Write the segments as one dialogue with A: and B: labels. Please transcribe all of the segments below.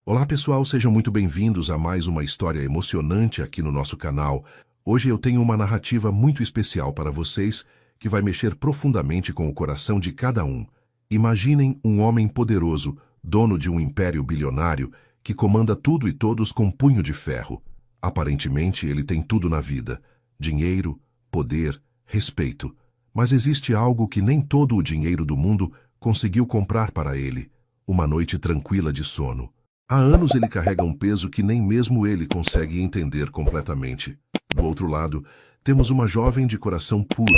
A: Olá pessoal, sejam muito bem-vindos a mais uma história emocionante aqui no nosso canal. Hoje eu tenho uma narrativa muito especial para vocês que vai mexer profundamente com o coração de cada um. Imaginem um homem poderoso, dono de um império bilionário, que comanda tudo e todos com punho de ferro. Aparentemente ele tem tudo na vida: dinheiro, poder, respeito. Mas existe algo que nem todo o dinheiro do mundo conseguiu comprar para ele: uma noite tranquila de sono. Há anos ele carrega um peso que nem mesmo ele consegue entender completamente. Do outro lado, temos uma jovem de coração puro,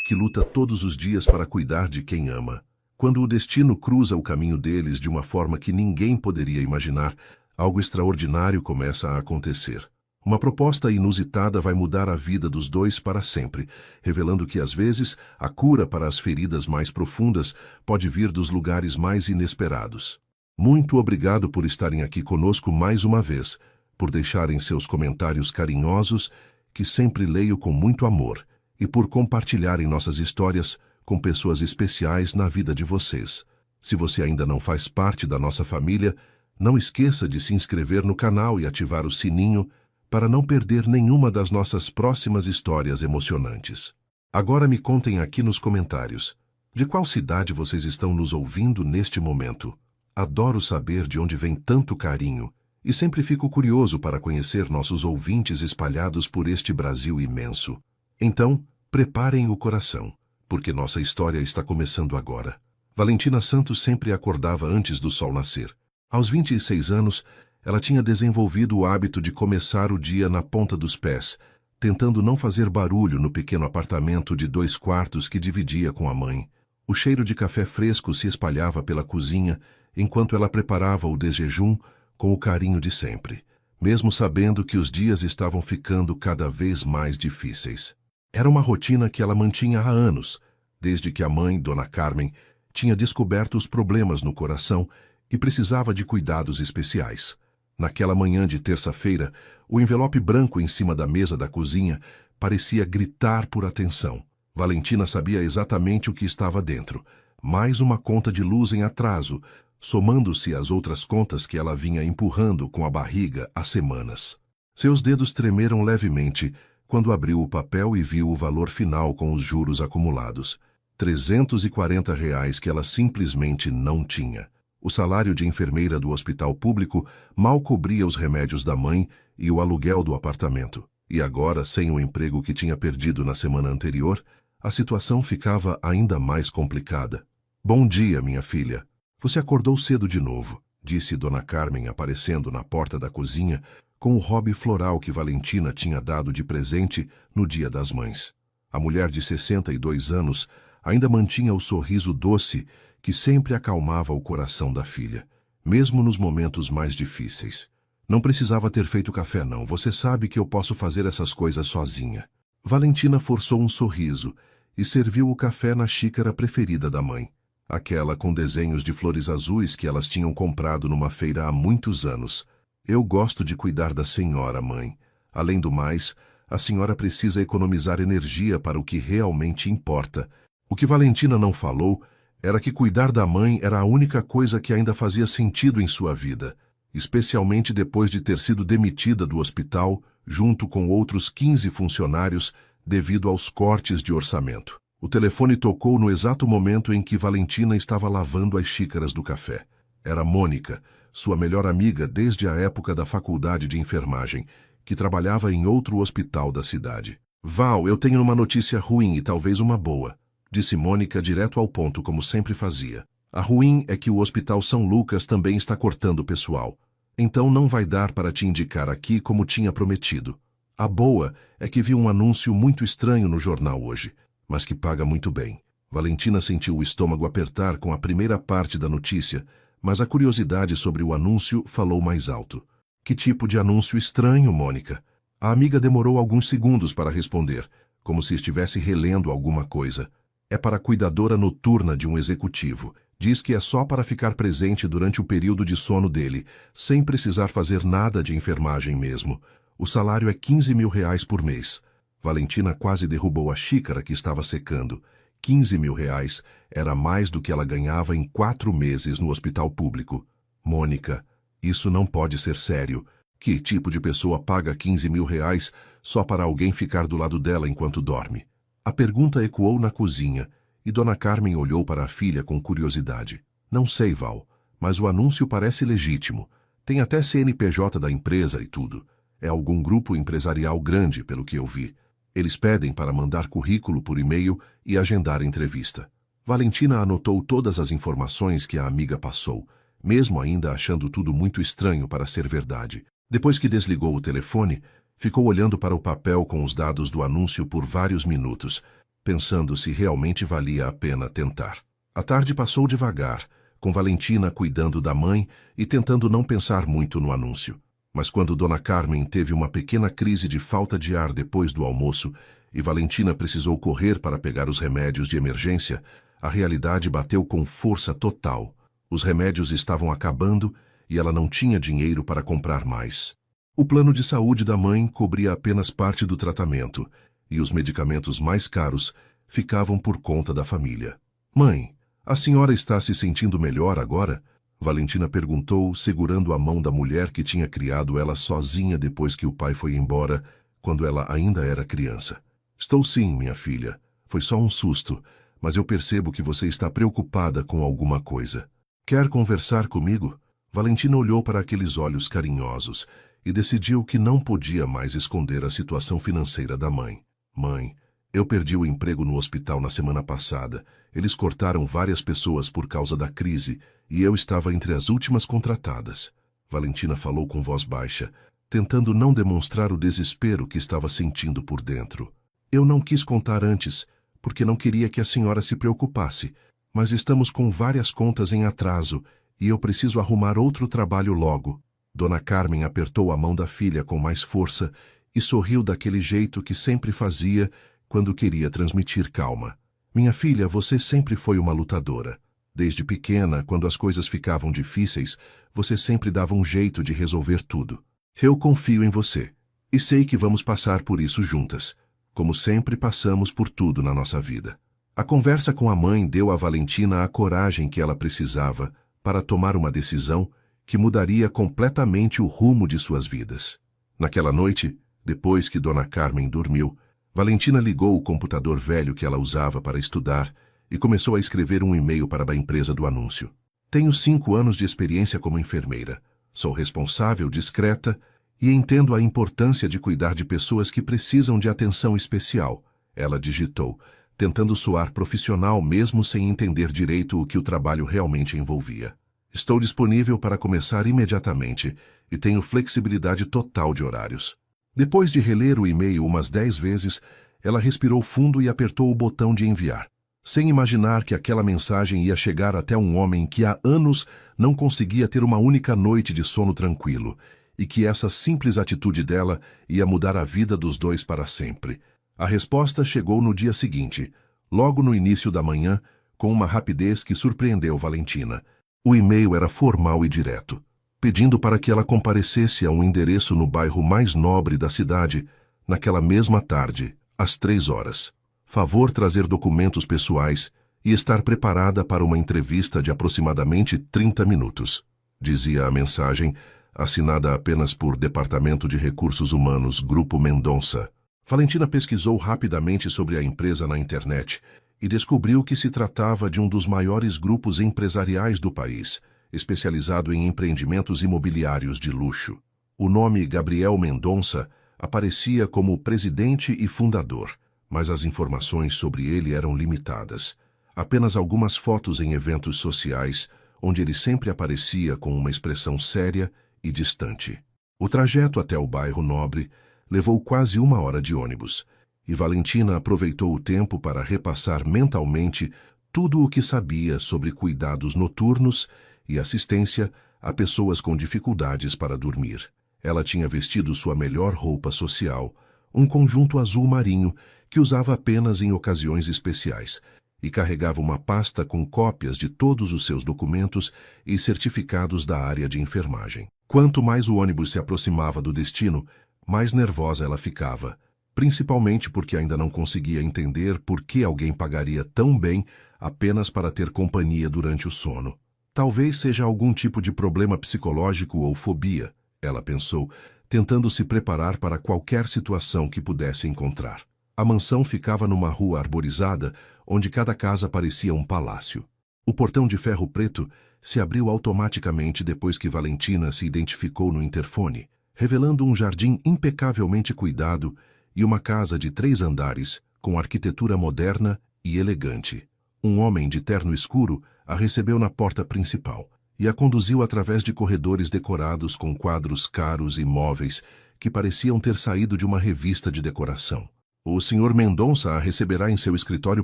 A: que luta todos os dias para cuidar de quem ama. Quando o destino cruza o caminho deles de uma forma que ninguém poderia imaginar, algo extraordinário começa a acontecer. Uma proposta inusitada vai mudar a vida dos dois para sempre, revelando que, às vezes, a cura para as feridas mais profundas pode vir dos lugares mais inesperados. Muito obrigado por estarem aqui conosco mais uma vez, por deixarem seus comentários carinhosos, que sempre leio com muito amor, e por compartilharem nossas histórias com pessoas especiais na vida de vocês. Se você ainda não faz parte da nossa família, não esqueça de se inscrever no canal e ativar o sininho para não perder nenhuma das nossas próximas histórias emocionantes. Agora me contem aqui nos comentários, de qual cidade vocês estão nos ouvindo neste momento? Adoro saber de onde vem tanto carinho e sempre fico curioso para conhecer nossos ouvintes espalhados por este Brasil imenso. Então, preparem o coração, porque nossa história está começando agora. Valentina Santos sempre acordava antes do sol nascer. Aos 26 anos, ela tinha desenvolvido o hábito de começar o dia na ponta dos pés, tentando não fazer barulho no pequeno apartamento de 2 quartos que dividia com a mãe. O cheiro de café fresco se espalhava pela cozinha enquanto ela preparava o desjejum com o carinho de sempre, mesmo sabendo que os dias estavam ficando cada vez mais difíceis. Era uma rotina que ela mantinha há anos, desde que a mãe, Dona Carmen, tinha descoberto os problemas no coração e precisava de cuidados especiais. Naquela manhã de terça-feira, o envelope branco em cima da mesa da cozinha parecia gritar por atenção. Valentina sabia exatamente o que estava dentro: mais uma conta de luz em atraso, somando-se às outras contas que ela vinha empurrando com a barriga há semanas. Seus dedos tremeram levemente quando abriu o papel e viu o valor final com os juros acumulados: R$ 340 que ela simplesmente não tinha. O salário de enfermeira do hospital público mal cobria os remédios da mãe e o aluguel do apartamento. E agora, sem o emprego que tinha perdido na semana anterior, a situação ficava ainda mais complicada. "Bom dia, minha filha. Você acordou cedo de novo", disse Dona Carmen aparecendo na porta da cozinha com o hobby floral que Valentina tinha dado de presente no Dia das Mães. A mulher de 62 anos ainda mantinha o sorriso doce que sempre acalmava o coração da filha, mesmo nos momentos mais difíceis. "Não precisava ter feito café não, você sabe que eu posso fazer essas coisas sozinha." Valentina forçou um sorriso e serviu o café na xícara preferida da mãe, aquela com desenhos de flores azuis que elas tinham comprado numa feira há muitos anos. "Eu gosto de cuidar da senhora, mãe. Além do mais, a senhora precisa economizar energia para o que realmente importa." O que Valentina não falou era que cuidar da mãe era a única coisa que ainda fazia sentido em sua vida, especialmente depois de ter sido demitida do hospital junto com outros 15 funcionários devido aos cortes de orçamento. O telefone tocou no exato momento em que Valentina estava lavando as xícaras do café. Era Mônica, sua melhor amiga desde a época da faculdade de enfermagem, que trabalhava em outro hospital da cidade. "Val, eu tenho uma notícia ruim e talvez uma boa", disse Mônica direto ao ponto, como sempre fazia. "A ruim é que o Hospital São Lucas também está cortando pessoal. Então não vai dar para te indicar aqui como tinha prometido. A boa é que vi um anúncio muito estranho no jornal hoje, mas que paga muito bem." Valentina sentiu o estômago apertar com a primeira parte da notícia, mas a curiosidade sobre o anúncio falou mais alto. "Que tipo de anúncio estranho, Mônica?" A amiga demorou alguns segundos para responder, como se estivesse relendo alguma coisa. "É para a cuidadora noturna de um executivo. Diz que é só para ficar presente durante o período de sono dele, sem precisar fazer nada de enfermagem mesmo. O salário é R$ 15.000 por mês." Valentina quase derrubou a xícara que estava secando. R$ 15.000 era mais do que ela ganhava em 4 meses no hospital público. "Mônica, Isso não pode ser sério. Que tipo de pessoa paga 15 mil reais só para alguém ficar do lado dela enquanto dorme? A pergunta ecoou na cozinha e Dona Carmen olhou para a filha com curiosidade. Não sei, Val, mas o anúncio parece legítimo. Tem até CNPJ da empresa e tudo. É algum grupo empresarial grande, pelo que eu vi. Eles pedem para mandar currículo por e-mail e agendar entrevista. Valentina anotou todas as informações que a amiga passou, mesmo ainda achando tudo muito estranho para ser verdade. Depois que desligou o telefone, ficou olhando para o papel com os dados do anúncio por vários minutos, pensando se realmente valia a pena tentar. A tarde passou devagar, com Valentina cuidando da mãe e tentando não pensar muito no anúncio. Mas quando Dona Carmen teve uma pequena crise de falta de ar depois do almoço e Valentina precisou correr para pegar os remédios de emergência, a realidade bateu com força total. Os remédios estavam acabando e ela não tinha dinheiro para comprar mais. O plano de saúde da mãe cobria apenas parte do tratamento e os medicamentos mais caros ficavam por conta da família. Mãe, a senhora está se sentindo melhor agora? Valentina perguntou, segurando a mão da mulher que tinha criado ela sozinha depois que o pai foi embora, quando ela ainda era criança. Estou sim, minha filha. Foi só um susto, mas eu percebo que você está preocupada com alguma coisa. Quer conversar comigo? Valentina olhou para aqueles olhos carinhosos e decidiu que não podia mais esconder a situação financeira da mãe. Mãe, eu perdi o emprego no hospital na semana passada. Eles cortaram várias pessoas por causa da crise e eu estava entre as últimas contratadas. Valentina falou com voz baixa, tentando não demonstrar o desespero que estava sentindo por dentro. Eu não quis contar antes, porque não queria que a senhora se preocupasse, mas estamos com várias contas em atraso e eu preciso arrumar outro trabalho logo. Dona Carmen apertou a mão da filha com mais força e sorriu daquele jeito que sempre fazia quando queria transmitir calma. Minha filha, você sempre foi uma lutadora. Desde pequena, quando as coisas ficavam difíceis, você sempre dava um jeito de resolver tudo. Eu confio em você e sei que vamos passar por isso juntas, como sempre passamos por tudo na nossa vida. A conversa com a mãe deu a Valentina a coragem que ela precisava para tomar uma decisão que mudaria completamente o rumo de suas vidas. Naquela noite, depois que Dona Carmen dormiu, Valentina ligou o computador velho que ela usava para estudar e começou a escrever um e-mail para a empresa do anúncio. Tenho 5 anos de experiência como enfermeira. Sou responsável, discreta e entendo a importância de cuidar de pessoas que precisam de atenção especial, ela digitou, tentando soar profissional mesmo sem entender direito o que o trabalho realmente envolvia. Estou disponível para começar imediatamente e tenho flexibilidade total de horários. Depois de reler o e-mail umas 10 vezes, ela respirou fundo e apertou o botão de enviar, sem imaginar que aquela mensagem ia chegar até um homem que há anos não conseguia ter uma única noite de sono tranquilo, e que essa simples atitude dela ia mudar a vida dos dois para sempre. A resposta chegou no dia seguinte, logo no início da manhã, com uma rapidez que surpreendeu Valentina. O e-mail era formal e direto, pedindo para que ela comparecesse a um endereço no bairro mais nobre da cidade, naquela mesma tarde, às 3 horas. Favor trazer documentos pessoais e estar preparada para uma entrevista de aproximadamente 30 minutos, dizia a mensagem, assinada apenas por Departamento de Recursos Humanos, Grupo Mendonça. Valentina pesquisou rapidamente sobre a empresa na internet e descobriu que se tratava de um dos maiores grupos empresariais do país, especializado em empreendimentos imobiliários de luxo. O nome Gabriel Mendonça aparecia como presidente e fundador, mas as informações sobre ele eram limitadas. Apenas algumas fotos em eventos sociais, onde ele sempre aparecia com uma expressão séria e distante. O trajeto até o bairro nobre levou quase 1 hora de ônibus, e Valentina aproveitou o tempo para repassar mentalmente tudo o que sabia sobre cuidados noturnos e assistência a pessoas com dificuldades para dormir. Ela tinha vestido sua melhor roupa social, um conjunto azul marinho que usava apenas em ocasiões especiais, e carregava uma pasta com cópias de todos os seus documentos e certificados da área de enfermagem. Quanto mais o ônibus se aproximava do destino, mais nervosa ela ficava, principalmente porque ainda não conseguia entender por que alguém pagaria tão bem apenas para ter companhia durante o sono. Talvez seja algum tipo de problema psicológico ou fobia, ela pensou, tentando se preparar para qualquer situação que pudesse encontrar. A mansão ficava numa rua arborizada, onde cada casa parecia um palácio. O portão de ferro preto se abriu automaticamente depois que Valentina se identificou no interfone, revelando um jardim impecavelmente cuidado e uma casa de 3 andares, com arquitetura moderna e elegante. Um homem de terno escuro a recebeu na porta principal e a conduziu através de corredores decorados com quadros caros e móveis que pareciam ter saído de uma revista de decoração. "O Sr. Mendonça a receberá em seu escritório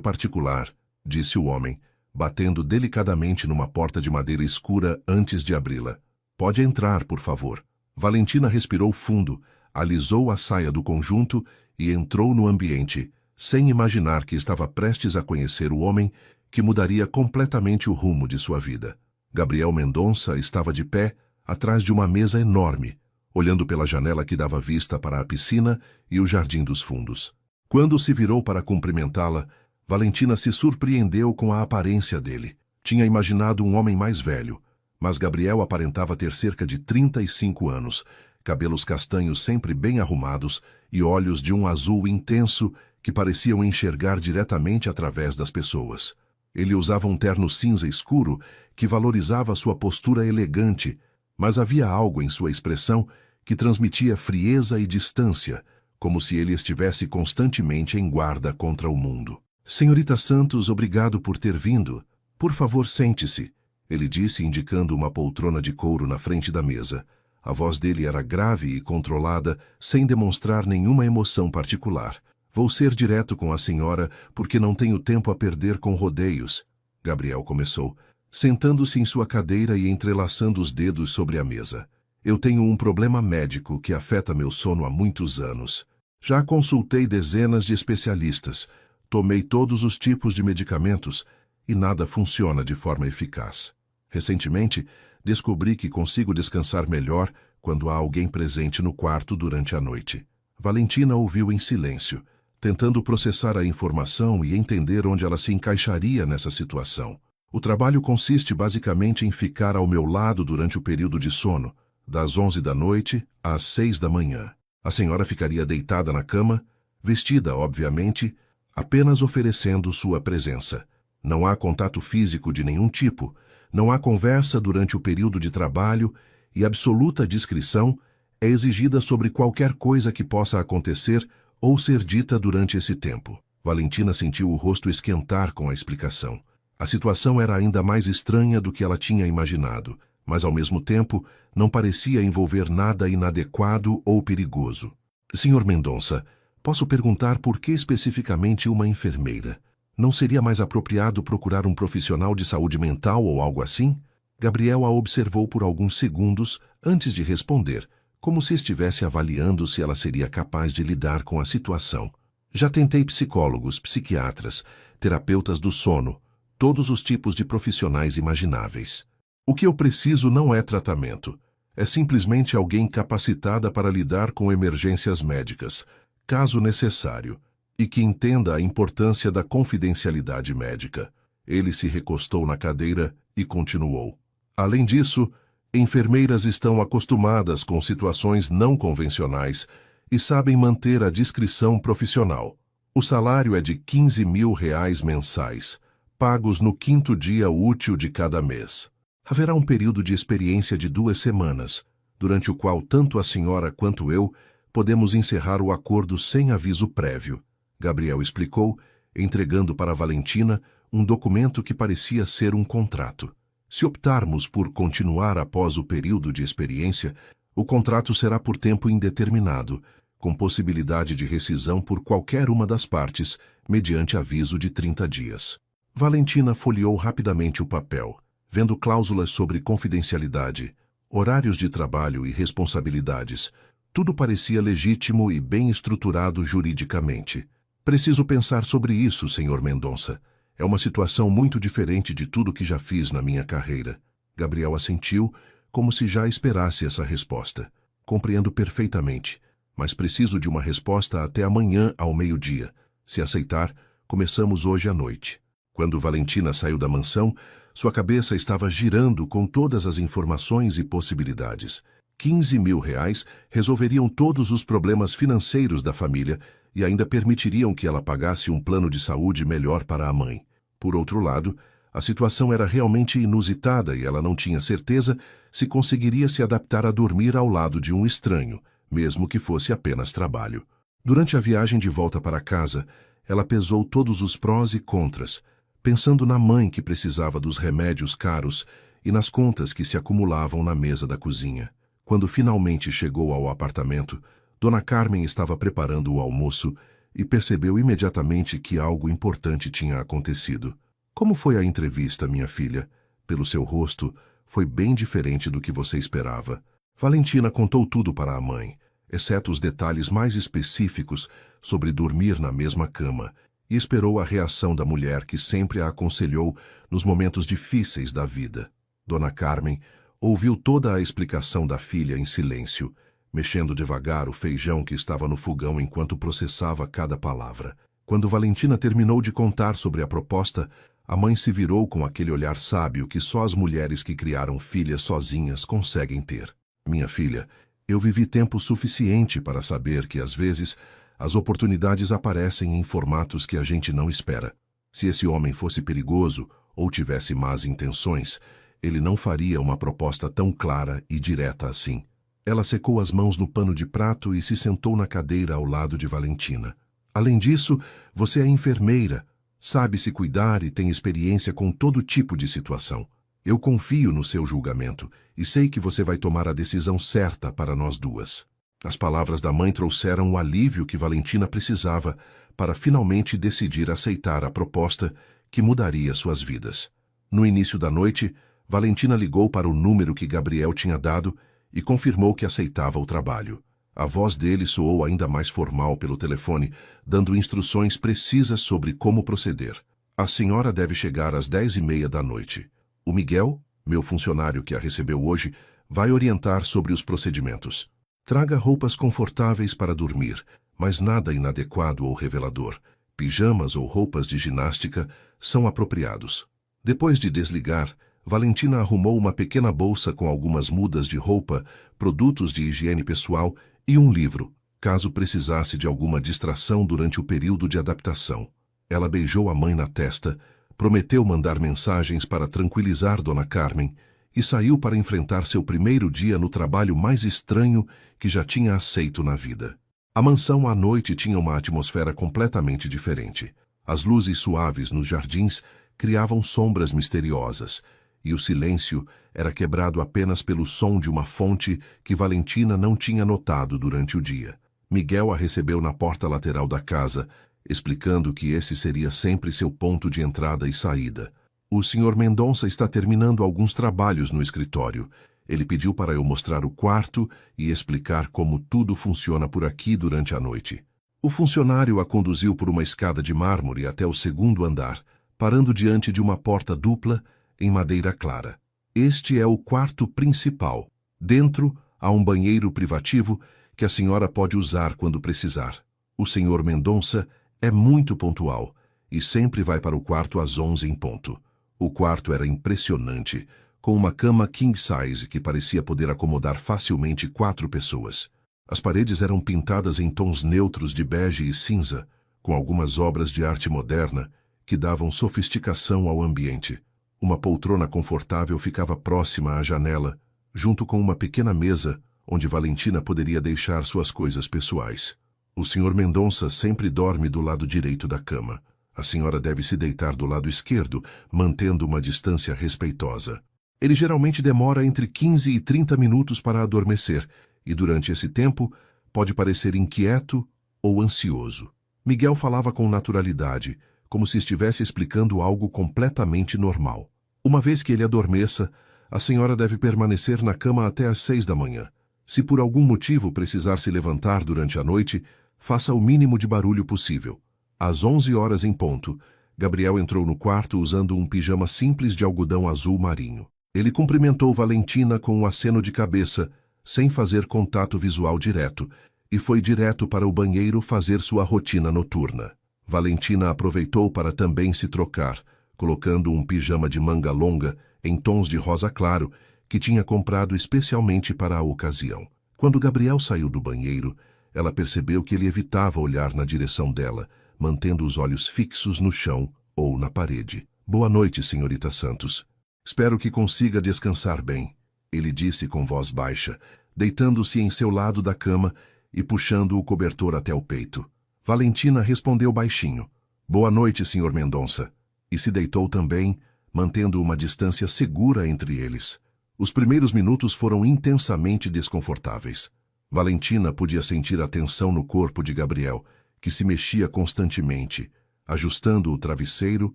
A: particular", disse o homem, batendo delicadamente numa porta de madeira escura antes de abri-la. "Pode entrar, por favor." Valentina respirou fundo, alisou a saia do conjunto e entrou no ambiente, sem imaginar que estava prestes a conhecer o homem que mudaria completamente o rumo de sua vida. Gabriel Mendonça estava de pé, atrás de uma mesa enorme, olhando pela janela que dava vista para a piscina e o jardim dos fundos. Quando se virou para cumprimentá-la, Valentina se surpreendeu com a aparência dele. Tinha imaginado um homem mais velho, mas Gabriel aparentava ter cerca de 35 anos, cabelos castanhos sempre bem arrumados e olhos de um azul intenso que pareciam enxergar diretamente através das pessoas. Ele usava um terno cinza escuro que valorizava sua postura elegante, mas havia algo em sua expressão que transmitia frieza e distância, como se ele estivesse constantemente em guarda contra o mundo. "Senhorita Santos, obrigado por ter vindo. Por favor, sente-se", ele disse, indicando uma poltrona de couro na frente da mesa. A voz dele era grave e controlada, sem demonstrar nenhuma emoção particular. "Vou ser direto com a senhora, porque não tenho tempo a perder com rodeios", Gabriel começou, sentando-se em sua cadeira e entrelaçando os dedos sobre a mesa. "Eu tenho um problema médico que afeta meu sono há muitos anos. Já consultei dezenas de especialistas, tomei todos os tipos de medicamentos e nada funciona de forma eficaz. Recentemente, descobri que consigo descansar melhor quando há alguém presente no quarto durante a noite." Valentina ouviu em silêncio, tentando processar a informação e entender onde ela se encaixaria nessa situação. "O trabalho consiste basicamente em ficar ao meu lado durante o período de sono, das 11 da noite às 6 da manhã. A senhora ficaria deitada na cama, vestida, obviamente, apenas oferecendo sua presença. Não há contato físico de nenhum tipo, não há conversa durante o período de trabalho e absoluta discrição é exigida sobre qualquer coisa que possa acontecer ou ser dita durante esse tempo." Valentina sentiu o rosto esquentar com a explicação. A situação era ainda mais estranha do que ela tinha imaginado, mas ao mesmo tempo não parecia envolver nada inadequado ou perigoso. "Sr. Mendonça, posso perguntar por que especificamente uma enfermeira? Não seria mais apropriado procurar um profissional de saúde mental ou algo assim?" Gabriel a observou por alguns segundos antes de responder, como se estivesse avaliando se ela seria capaz de lidar com a situação. "Já tentei psicólogos, psiquiatras, terapeutas do sono, todos os tipos de profissionais imagináveis. O que eu preciso não é tratamento. É simplesmente alguém capacitada para lidar com emergências médicas, caso necessário, e que entenda a importância da confidencialidade médica." Ele se recostou na cadeira e continuou. "Além disso, enfermeiras estão acostumadas com situações não convencionais e sabem manter a discrição profissional. O salário é de R$ 15.000 mensais, pagos no 5º dia útil de cada mês. Haverá um período de experiência de 2 semanas, durante o qual tanto a senhora quanto eu podemos encerrar o acordo sem aviso prévio", Gabriel explicou, entregando para Valentina um documento que parecia ser um contrato. "Se optarmos por continuar após o período de experiência, o contrato será por tempo indeterminado, com possibilidade de rescisão por qualquer uma das partes, mediante aviso de 30 dias. Valentina folheou rapidamente o papel, vendo cláusulas sobre confidencialidade, horários de trabalho e responsabilidades. Tudo parecia legítimo e bem estruturado juridicamente. "Preciso pensar sobre isso, Sr. Mendonça. É uma situação muito diferente de tudo que já fiz na minha carreira." Gabriel assentiu, como se já esperasse essa resposta. "Compreendo perfeitamente, mas preciso de uma resposta até amanhã ao meio-dia. Se aceitar, começamos hoje à noite." Quando Valentina saiu da mansão, Sua cabeça estava girando com todas as informações e possibilidades. 15 mil reais resolveriam todos os problemas financeiros da família e ainda permitiriam que ela pagasse um plano de saúde melhor para a mãe. Por outro lado, a situação era realmente inusitada e ela não tinha certeza se conseguiria se adaptar a dormir ao lado de um estranho, mesmo que fosse apenas trabalho. Durante a viagem de volta para casa, ela pesou todos os prós e contras, pensando na mãe que precisava dos remédios caros e nas contas que se acumulavam na mesa da cozinha. Quando finalmente chegou ao apartamento, Dona Carmen estava preparando o almoço e percebeu imediatamente que algo importante tinha acontecido. Como foi a entrevista, minha filha? Pelo seu rosto, foi bem diferente do que você esperava. Valentina contou tudo para a mãe, exceto os detalhes mais específicos sobre dormir na mesma cama, e esperou a reação da mulher que sempre a aconselhou nos momentos difíceis da vida. Dona Carmen ouviu toda a explicação da filha em silêncio, mexendo devagar o feijão que estava no fogão enquanto processava cada palavra. Quando Valentina terminou de contar sobre a proposta, a mãe se virou com aquele olhar sábio que só as mulheres que criaram filhas sozinhas conseguem ter. Minha filha, eu vivi tempo suficiente para saber que, às vezes, as oportunidades aparecem em formatos que a gente não espera. Se esse homem fosse perigoso ou tivesse más intenções, ele não faria uma proposta tão clara e direta assim. Ela secou as mãos no pano de prato e se sentou na cadeira ao lado de Valentina. Além disso, você é enfermeira, sabe se cuidar e tem experiência com todo tipo de situação. Eu confio no seu julgamento e sei que você vai tomar a decisão certa para nós duas. As palavras da mãe trouxeram o alívio que Valentina precisava para finalmente decidir aceitar a proposta que mudaria suas vidas. No início da noite, Valentina ligou para o número que Gabriel tinha dado e confirmou que aceitava o trabalho. A voz dele soou ainda mais formal pelo telefone, dando instruções precisas sobre como proceder. A senhora deve chegar às 10h30 da noite. O Miguel, meu funcionário que a recebeu hoje, vai orientar sobre os procedimentos. Traga roupas confortáveis para dormir, mas nada inadequado ou revelador. Pijamas ou roupas de ginástica são apropriados. Depois de desligar, Valentina arrumou uma pequena bolsa com algumas mudas de roupa, produtos de higiene pessoal e um livro, caso precisasse de alguma distração durante o período de adaptação. Ela beijou a mãe na testa, prometeu mandar mensagens para tranquilizar Dona Carmen e saiu para enfrentar seu primeiro dia no trabalho mais estranho que já tinha aceito na vida. A mansão à noite tinha uma atmosfera completamente diferente. As luzes suaves nos jardins criavam sombras misteriosas, e o silêncio era quebrado apenas pelo som de uma fonte que Valentina não tinha notado durante o dia. Miguel a recebeu na porta lateral da casa, explicando que esse seria sempre seu ponto de entrada e saída. O Sr. Mendonça está terminando alguns trabalhos no escritório. Ele pediu para eu mostrar o quarto e explicar como tudo funciona por aqui durante a noite. O funcionário a conduziu por uma escada de mármore até o segundo andar, parando diante de uma porta dupla em madeira clara. Este é o quarto principal. Dentro há um banheiro privativo que a senhora pode usar quando precisar. O Sr. Mendonça é muito pontual e sempre vai para o quarto às 11 em ponto. O quarto era impressionante, com uma cama king size que parecia poder acomodar facilmente 4 pessoas. As paredes eram pintadas em tons neutros de bege e cinza, com algumas obras de arte moderna que davam sofisticação ao ambiente. Uma poltrona confortável ficava próxima à janela, junto com uma pequena mesa onde Valentina poderia deixar suas coisas pessoais. O Sr. Mendonça sempre dorme do lado direito da cama. A senhora deve se deitar do lado esquerdo, mantendo uma distância respeitosa. Ele geralmente demora entre 15 e 30 minutos para adormecer, e durante esse tempo pode parecer inquieto ou ansioso. Miguel falava com naturalidade, como se estivesse explicando algo completamente normal. Uma vez que ele adormeça, a senhora deve permanecer na cama até às 6 da manhã. Se por algum motivo precisar se levantar durante a noite, faça o mínimo de barulho possível. Às 11 horas em ponto, Gabriel entrou no quarto usando um pijama simples de algodão azul marinho. Ele cumprimentou Valentina com um aceno de cabeça, sem fazer contato visual direto, e foi direto para o banheiro fazer sua rotina noturna. Valentina aproveitou para também se trocar, colocando um pijama de manga longa em tons de rosa claro que tinha comprado especialmente para a ocasião. Quando Gabriel saiu do banheiro, ela percebeu que ele evitava olhar na direção dela, mantendo os olhos fixos no chão ou na parede. Boa noite, senhorita Santos. Espero que consiga descansar bem, ele disse com voz baixa, deitando-se em seu lado da cama e puxando o cobertor até o peito. Valentina respondeu baixinho. Boa noite, senhor Mendonça. E se deitou também, mantendo uma distância segura entre eles. Os primeiros minutos foram intensamente desconfortáveis. Valentina podia sentir a tensão no corpo de Gabriel, que se mexia constantemente, ajustando o travesseiro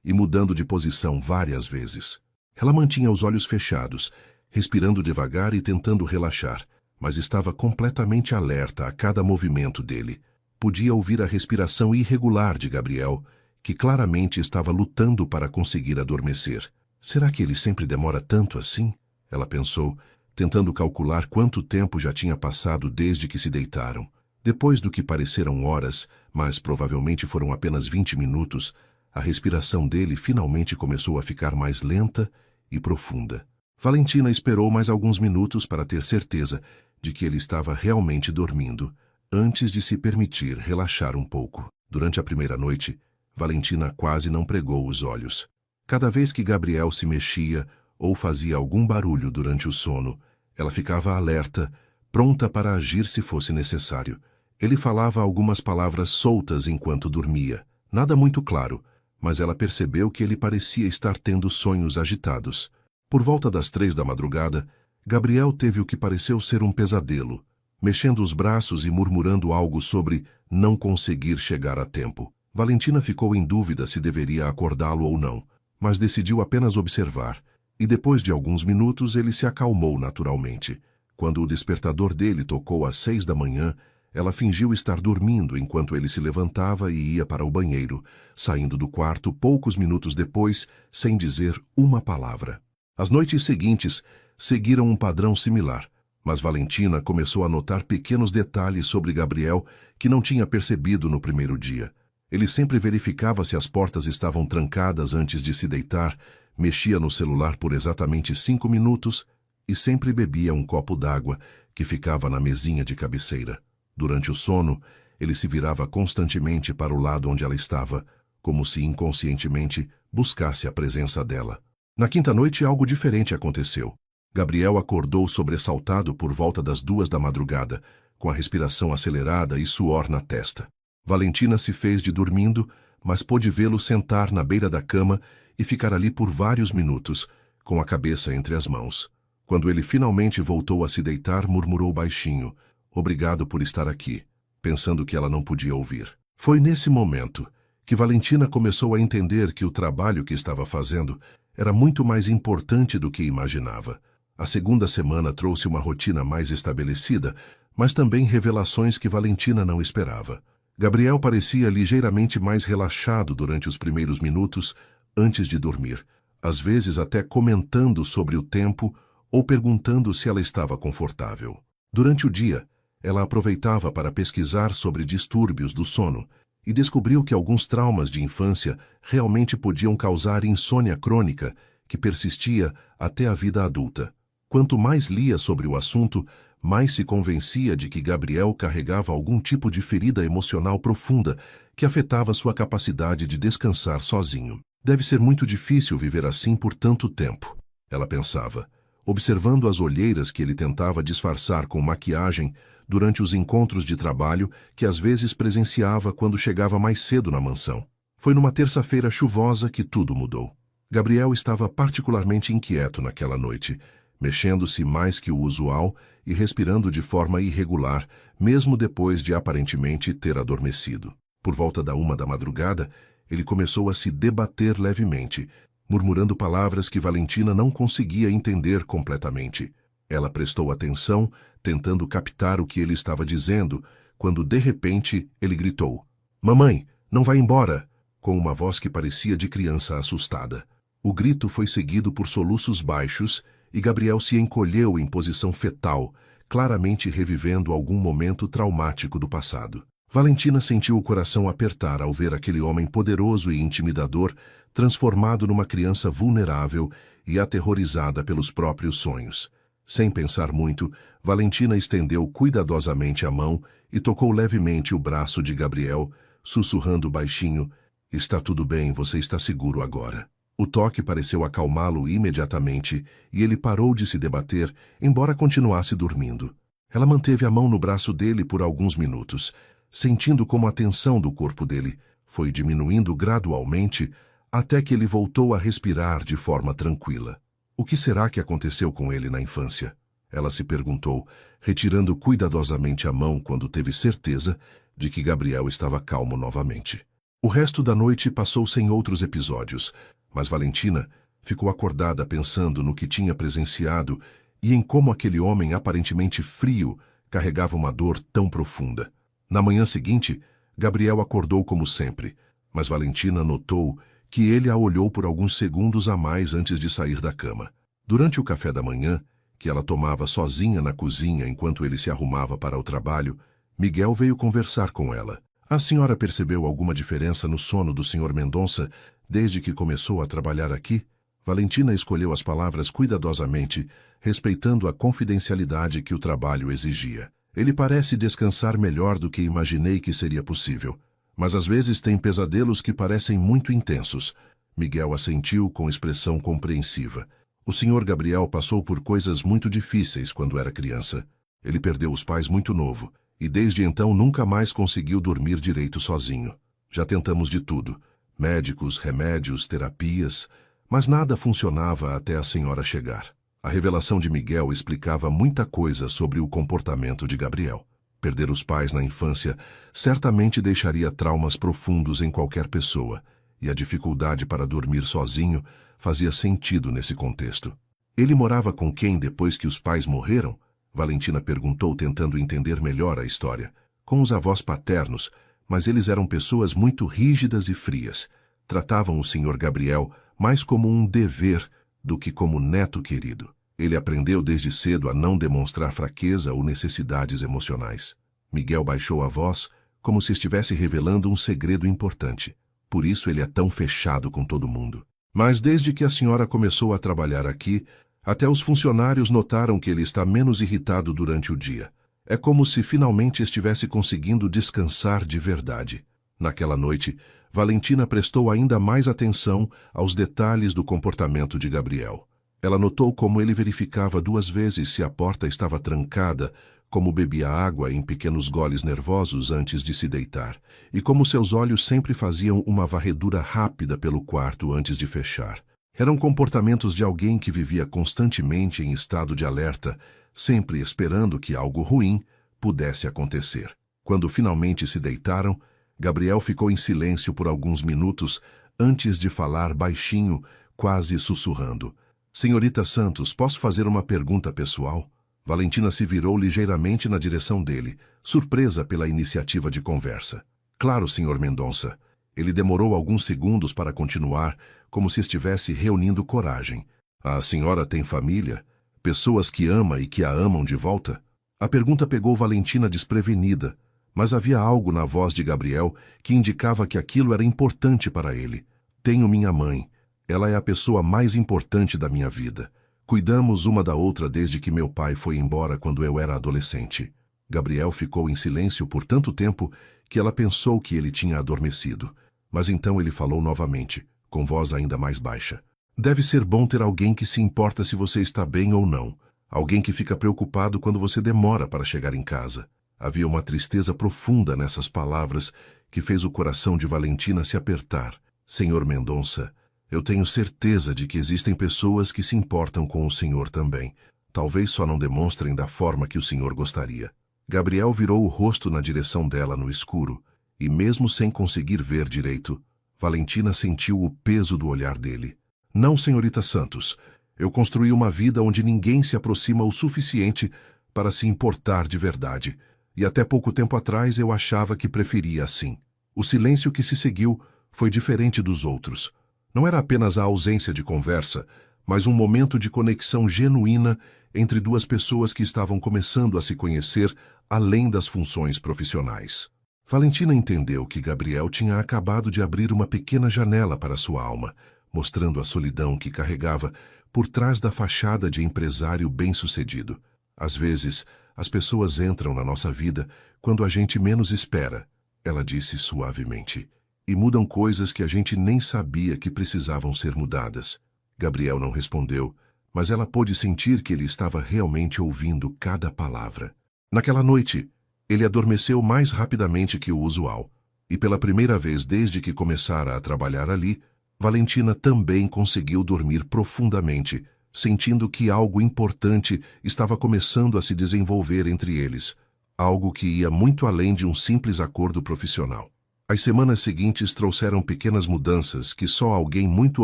A: e mudando de posição várias vezes. Ela mantinha os olhos fechados, respirando devagar e tentando relaxar, mas estava completamente alerta a cada movimento dele. Podia ouvir a respiração irregular de Gabriel, que claramente estava lutando para conseguir adormecer. Será que ele sempre demora tanto assim? Ela pensou, tentando calcular quanto tempo já tinha passado desde que se deitaram. Depois do que pareceram horas, mas provavelmente foram apenas 20 minutos, a respiração dele finalmente começou a ficar mais lenta e profunda. Valentina esperou mais alguns minutos para ter certeza de que ele estava realmente dormindo, antes de se permitir relaxar um pouco. Durante a primeira noite, Valentina quase não pregou os olhos. Cada vez que Gabriel se mexia ou fazia algum barulho durante o sono, ela ficava alerta, pronta para agir se fosse necessário. Ele falava algumas palavras soltas enquanto dormia, nada muito claro, mas ela percebeu que ele parecia estar tendo sonhos agitados. Por volta das 3 da madrugada, Gabriel teve o que pareceu ser um pesadelo, mexendo os braços e murmurando algo sobre não conseguir chegar a tempo. Valentina ficou em dúvida se deveria acordá-lo ou não, mas decidiu apenas observar, e depois de alguns minutos ele se acalmou naturalmente. Quando o despertador dele tocou às 6 da manhã, ela fingiu estar dormindo enquanto ele se levantava e ia para o banheiro, saindo do quarto poucos minutos depois, sem dizer uma palavra. As noites seguintes seguiram um padrão similar, mas Valentina começou a notar pequenos detalhes sobre Gabriel que não tinha percebido no primeiro dia. Ele sempre verificava se as portas estavam trancadas antes de se deitar, mexia no celular por exatamente 5 minutos e sempre bebia um copo d'água que ficava na mesinha de cabeceira. Durante o sono, ele se virava constantemente para o lado onde ela estava, como se inconscientemente buscasse a presença dela. Na quinta noite, algo diferente aconteceu. Gabriel acordou sobressaltado por volta das 2 da madrugada, com a respiração acelerada e suor na testa. Valentina se fez de dormindo, mas pôde vê-lo sentar na beira da cama e ficar ali por vários minutos, com a cabeça entre as mãos. Quando ele finalmente voltou a se deitar, murmurou baixinho, "Obrigado por estar aqui", pensando que ela não podia ouvir. Foi nesse momento que Valentina começou a entender que o trabalho que estava fazendo era muito mais importante do que imaginava. A segunda semana trouxe uma rotina mais estabelecida, mas também revelações que Valentina não esperava. Gabriel parecia ligeiramente mais relaxado durante os primeiros minutos antes de dormir, às vezes até comentando sobre o tempo ou perguntando se ela estava confortável. Durante o dia, ela aproveitava para pesquisar sobre distúrbios do sono e descobriu que alguns traumas de infância realmente podiam causar insônia crônica que persistia até a vida adulta. Quanto mais lia sobre o assunto, mais se convencia de que Gabriel carregava algum tipo de ferida emocional profunda que afetava sua capacidade de descansar sozinho. Deve ser muito difícil viver assim por tanto tempo, ela pensava, observando as olheiras que ele tentava disfarçar com maquiagem durante os encontros de trabalho que às vezes presenciava quando chegava mais cedo na mansão. Foi numa terça-feira chuvosa que tudo mudou. Gabriel estava particularmente inquieto naquela noite, mexendo-se mais que o usual e respirando de forma irregular, mesmo depois de aparentemente ter adormecido. Por volta da 1 da madrugada, ele começou a se debater levemente, murmurando palavras que Valentina não conseguia entender completamente. Ela prestou atenção, tentando captar o que ele estava dizendo, quando de repente ele gritou: "Mamãe, não vai embora!", com uma voz que parecia de criança assustada. O grito foi seguido por soluços baixos e Gabriel se encolheu em posição fetal, claramente revivendo algum momento traumático do passado. Valentina sentiu o coração apertar ao ver aquele homem poderoso e intimidador transformado numa criança vulnerável e aterrorizada pelos próprios sonhos. Sem pensar muito, Valentina estendeu cuidadosamente a mão e tocou levemente o braço de Gabriel, sussurrando baixinho: "Está tudo bem, você está seguro agora." O toque pareceu acalmá-lo imediatamente e ele parou de se debater, embora continuasse dormindo. Ela manteve a mão no braço dele por alguns minutos, sentindo como a tensão do corpo dele foi diminuindo gradualmente até que ele voltou a respirar de forma tranquila. O que será que aconteceu com ele na infância? Ela se perguntou, retirando cuidadosamente a mão quando teve certeza de que Gabriel estava calmo novamente. O resto da noite passou sem outros episódios, mas Valentina ficou acordada pensando no que tinha presenciado e em como aquele homem aparentemente frio carregava uma dor tão profunda. Na manhã seguinte, Gabriel acordou como sempre, mas Valentina notou que ele a olhou por alguns segundos a mais antes de sair da cama. Durante o café da manhã, que ela tomava sozinha na cozinha enquanto ele se arrumava para o trabalho, Miguel veio conversar com ela. A senhora percebeu alguma diferença no sono do Sr. Mendonça desde que começou a trabalhar aqui? Valentina escolheu as palavras cuidadosamente, respeitando a confidencialidade que o trabalho exigia. Ele parece descansar melhor do que imaginei que seria possível, mas às vezes tem pesadelos que parecem muito intensos. Miguel assentiu com expressão compreensiva. O Sr. Gabriel passou por coisas muito difíceis quando era criança. Ele perdeu os pais muito novo, e desde então nunca mais conseguiu dormir direito sozinho. Já tentamos de tudo, médicos, remédios, terapias, mas nada funcionava até a senhora chegar. A revelação de Miguel explicava muita coisa sobre o comportamento de Gabriel. Perder os pais na infância certamente deixaria traumas profundos em qualquer pessoa, e a dificuldade para dormir sozinho fazia sentido nesse contexto. Ele morava com quem depois que os pais morreram? Valentina perguntou, tentando entender melhor a história. Com os avós paternos, mas eles eram pessoas muito rígidas e frias. Tratavam o Sr. Gabriel mais como um dever do que como neto querido. Ele aprendeu desde cedo a não demonstrar fraqueza ou necessidades emocionais. Miguel baixou a voz, como se estivesse revelando um segredo importante. Por isso ele é tão fechado com todo mundo. Mas desde que a senhora começou a trabalhar aqui, até os funcionários notaram que ele está menos irritado durante o dia. É como se finalmente estivesse conseguindo descansar de verdade. Naquela noite, Valentina prestou ainda mais atenção aos detalhes do comportamento de Gabriel. Ela notou como ele verificava 2 vezes se a porta estava trancada, como bebia água em pequenos goles nervosos antes de se deitar, e como seus olhos sempre faziam uma varredura rápida pelo quarto antes de fechar. Eram comportamentos de alguém que vivia constantemente em estado de alerta, sempre esperando que algo ruim pudesse acontecer. Quando finalmente se deitaram, Gabriel ficou em silêncio por alguns minutos antes de falar baixinho, quase sussurrando. Senhorita Santos, posso fazer uma pergunta pessoal? Valentina se virou ligeiramente na direção dele, surpresa pela iniciativa de conversa. Claro, Sr. Mendonça. Ele demorou alguns segundos para continuar, como se estivesse reunindo coragem. A senhora tem família? Pessoas que ama e que a amam de volta? A pergunta pegou Valentina desprevenida, mas havia algo na voz de Gabriel que indicava que aquilo era importante para ele. Tenho minha mãe. Ela é a pessoa mais importante da minha vida. Cuidamos uma da outra desde que meu pai foi embora quando eu era adolescente. Gabriel ficou em silêncio por tanto tempo que ela pensou que ele tinha adormecido. Mas então ele falou novamente, com voz ainda mais baixa. Deve ser bom ter alguém que se importa se você está bem ou não. Alguém que fica preocupado quando você demora para chegar em casa. Havia uma tristeza profunda nessas palavras que fez o coração de Valentina se apertar. Senhor Mendonça, eu tenho certeza de que existem pessoas que se importam com o senhor também. Talvez só não demonstrem da forma que o senhor gostaria. Gabriel virou o rosto na direção dela no escuro, e mesmo sem conseguir ver direito, Valentina sentiu o peso do olhar dele. Não, senhorita Santos. Eu construí uma vida onde ninguém se aproxima o suficiente para se importar de verdade. E até pouco tempo atrás eu achava que preferia assim. O silêncio que se seguiu foi diferente dos outros. Não era apenas a ausência de conversa, mas um momento de conexão genuína entre 2 pessoas que estavam começando a se conhecer além das funções profissionais. Valentina entendeu que Gabriel tinha acabado de abrir uma pequena janela para sua alma, mostrando a solidão que carregava por trás da fachada de empresário bem-sucedido. Às vezes, as pessoas entram na nossa vida quando a gente menos espera, ela disse suavemente, e mudam coisas que a gente nem sabia que precisavam ser mudadas. Gabriel não respondeu, mas ela pôde sentir que ele estava realmente ouvindo cada palavra. Naquela noite, ele adormeceu mais rapidamente que o usual, e pela primeira vez desde que começara a trabalhar ali, Valentina também conseguiu dormir profundamente, sentindo que algo importante estava começando a se desenvolver entre eles, algo que ia muito além de um simples acordo profissional. As semanas seguintes trouxeram pequenas mudanças que só alguém muito